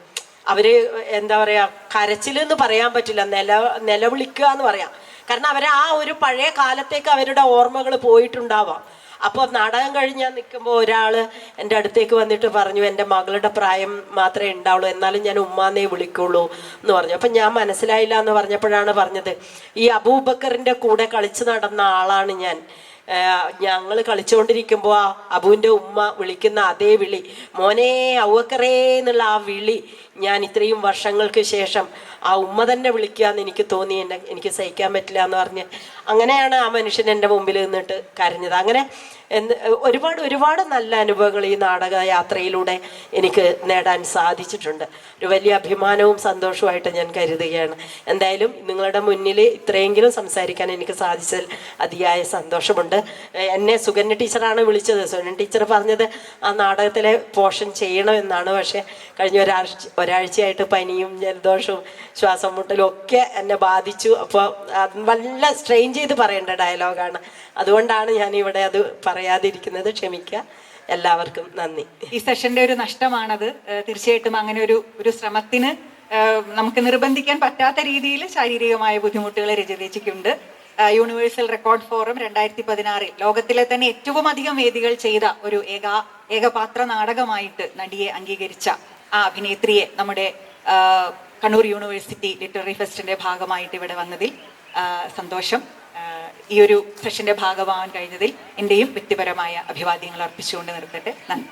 അവര് എന്താ പറയാ, കരച്ചിലെന്ന് പറയാൻ പറ്റില്ല, നിലവിളിക്കുക എന്ന് പറയാം. കാരണം അവരെ ആ ഒരു പഴയ കാലത്തേക്ക് അവരുടെ ഓർമ്മകൾ പോയിട്ടുണ്ടാവാം. അപ്പോൾ നാടകം കഴിഞ്ഞ് ഞാൻ നിൽക്കുമ്പോൾ ഒരാൾ എൻ്റെ അടുത്തേക്ക് വന്നിട്ട് പറഞ്ഞു, എൻ്റെ മകളുടെ പ്രായം മാത്രമേ ഉണ്ടാവുള്ളൂ, എന്നാലും ഞാൻ ഉമ്മാന്നേ വിളിക്കുള്ളൂ എന്ന് പറഞ്ഞു. അപ്പം ഞാൻ മനസ്സിലായില്ല എന്ന് പറഞ്ഞപ്പോഴാണ് പറഞ്ഞത്, ഈ അബൂബക്കറിൻ്റെ കൂടെ കളിച്ച് നടന്ന ആളാണ് ഞാൻ. ഞങ്ങൾ കളിച്ചുകൊണ്ടിരിക്കുമ്പോൾ ആ അബുവിൻ്റെ ഉമ്മ വിളിക്കുന്ന അതേ വിളി, മോനെ ഔവക്കറേ എന്നുള്ള ആ വിളി ഞാൻ ഇത്രയും വർഷങ്ങൾക്ക് ശേഷം ആ ഉമ്മ തന്നെ വിളിക്കാന്ന് എനിക്ക് തോന്നി. എനിക്ക് സഹിക്കാൻ പറ്റില്ല എന്ന് പറഞ്ഞ് അങ്ങനെയാണ് ആ മനുഷ്യൻ എൻ്റെ മുമ്പിൽ നിന്നിട്ട് കരഞ്ഞത്. അങ്ങനെ ഒരുപാട് നല്ല അനുഭവങ്ങൾ ഈ നാടക യാത്രയിലൂടെ എനിക്ക് നേടാൻ സാധിച്ചിട്ടുണ്ട്. ഒരു വലിയ അഭിമാനവും സന്തോഷവുമായിട്ട് ഞാൻ കരുതുകയാണ്. എന്തായാലും നിങ്ങളുടെ മുന്നിൽ ഇത്രയെങ്കിലും സംസാരിക്കാൻ എനിക്ക് സാധിച്ചതിൽ അതിയായ സന്തോഷമുണ്ട്. എന്നെ സുകന്യ ടീച്ചറാണ് വിളിച്ചത്. സുകന്യ ടീച്ചർ പറഞ്ഞത് ആ നാടകത്തിലെ പോർഷൻ ചെയ്യണമെന്നാണ്. പക്ഷേ കഴിഞ്ഞ ഒരാഴ്ചയായിട്ട് പനിയും ജലദോഷവും ശ്വാസം മുട്ടലും ഒക്കെ എന്നെ ബാധിച്ചു. അപ്പോൾ അത് നല്ല സ്ട്രെയിൻ ചെയ്ത് പറയേണ്ട ഡയലോഗാണ്. അതുകൊണ്ടാണ് ഞാൻ ഇവിടെ അത് പറയാതിരിക്കുന്നത്. ക്ഷമിക്കുക. എല്ലാവർക്കും നന്ദി. ഈ സെഷന്റെ ഒരു നഷ്ടമാണത്. തീർച്ചയായിട്ടും അങ്ങനെ ഒരു ശ്രമത്തിന് നമുക്ക് നിർബന്ധിക്കാൻ പറ്റാത്ത രീതിയിൽ ശാരീരികമായ ബുദ്ധിമുട്ടുകൾ രചയിച്ചിട്ടുണ്ട്. യൂണിവേഴ്സൽ റെക്കോർഡ് ഫോറം 2016 ലോകത്തിലെ തന്നെ ഏറ്റവും അധികം വേദികൾ ചെയ്ത ഒരു ഏകപാത്ര നാടകമായിട്ട് നടിയെ അംഗീകരിച്ച ആ അഭിനേത്രിയെ നമ്മുടെ കണ്ണൂർ യൂണിവേഴ്സിറ്റി ലിറ്റററി ഫെസ്റ്റിന്റെ ഭാഗമായിട്ട് ഇവിടെ വന്നതിൽ സന്തോഷം. ഈ ഒരു സെഷന്റെ ഭാഗമാവാൻ കഴിഞ്ഞതിൽ എൻ്റെയും വ്യക്തിപരമായ അഭിവാദ്യങ്ങൾ അർപ്പിച്ചുകൊണ്ട് നിർത്തട്ടെ. നന്ദി.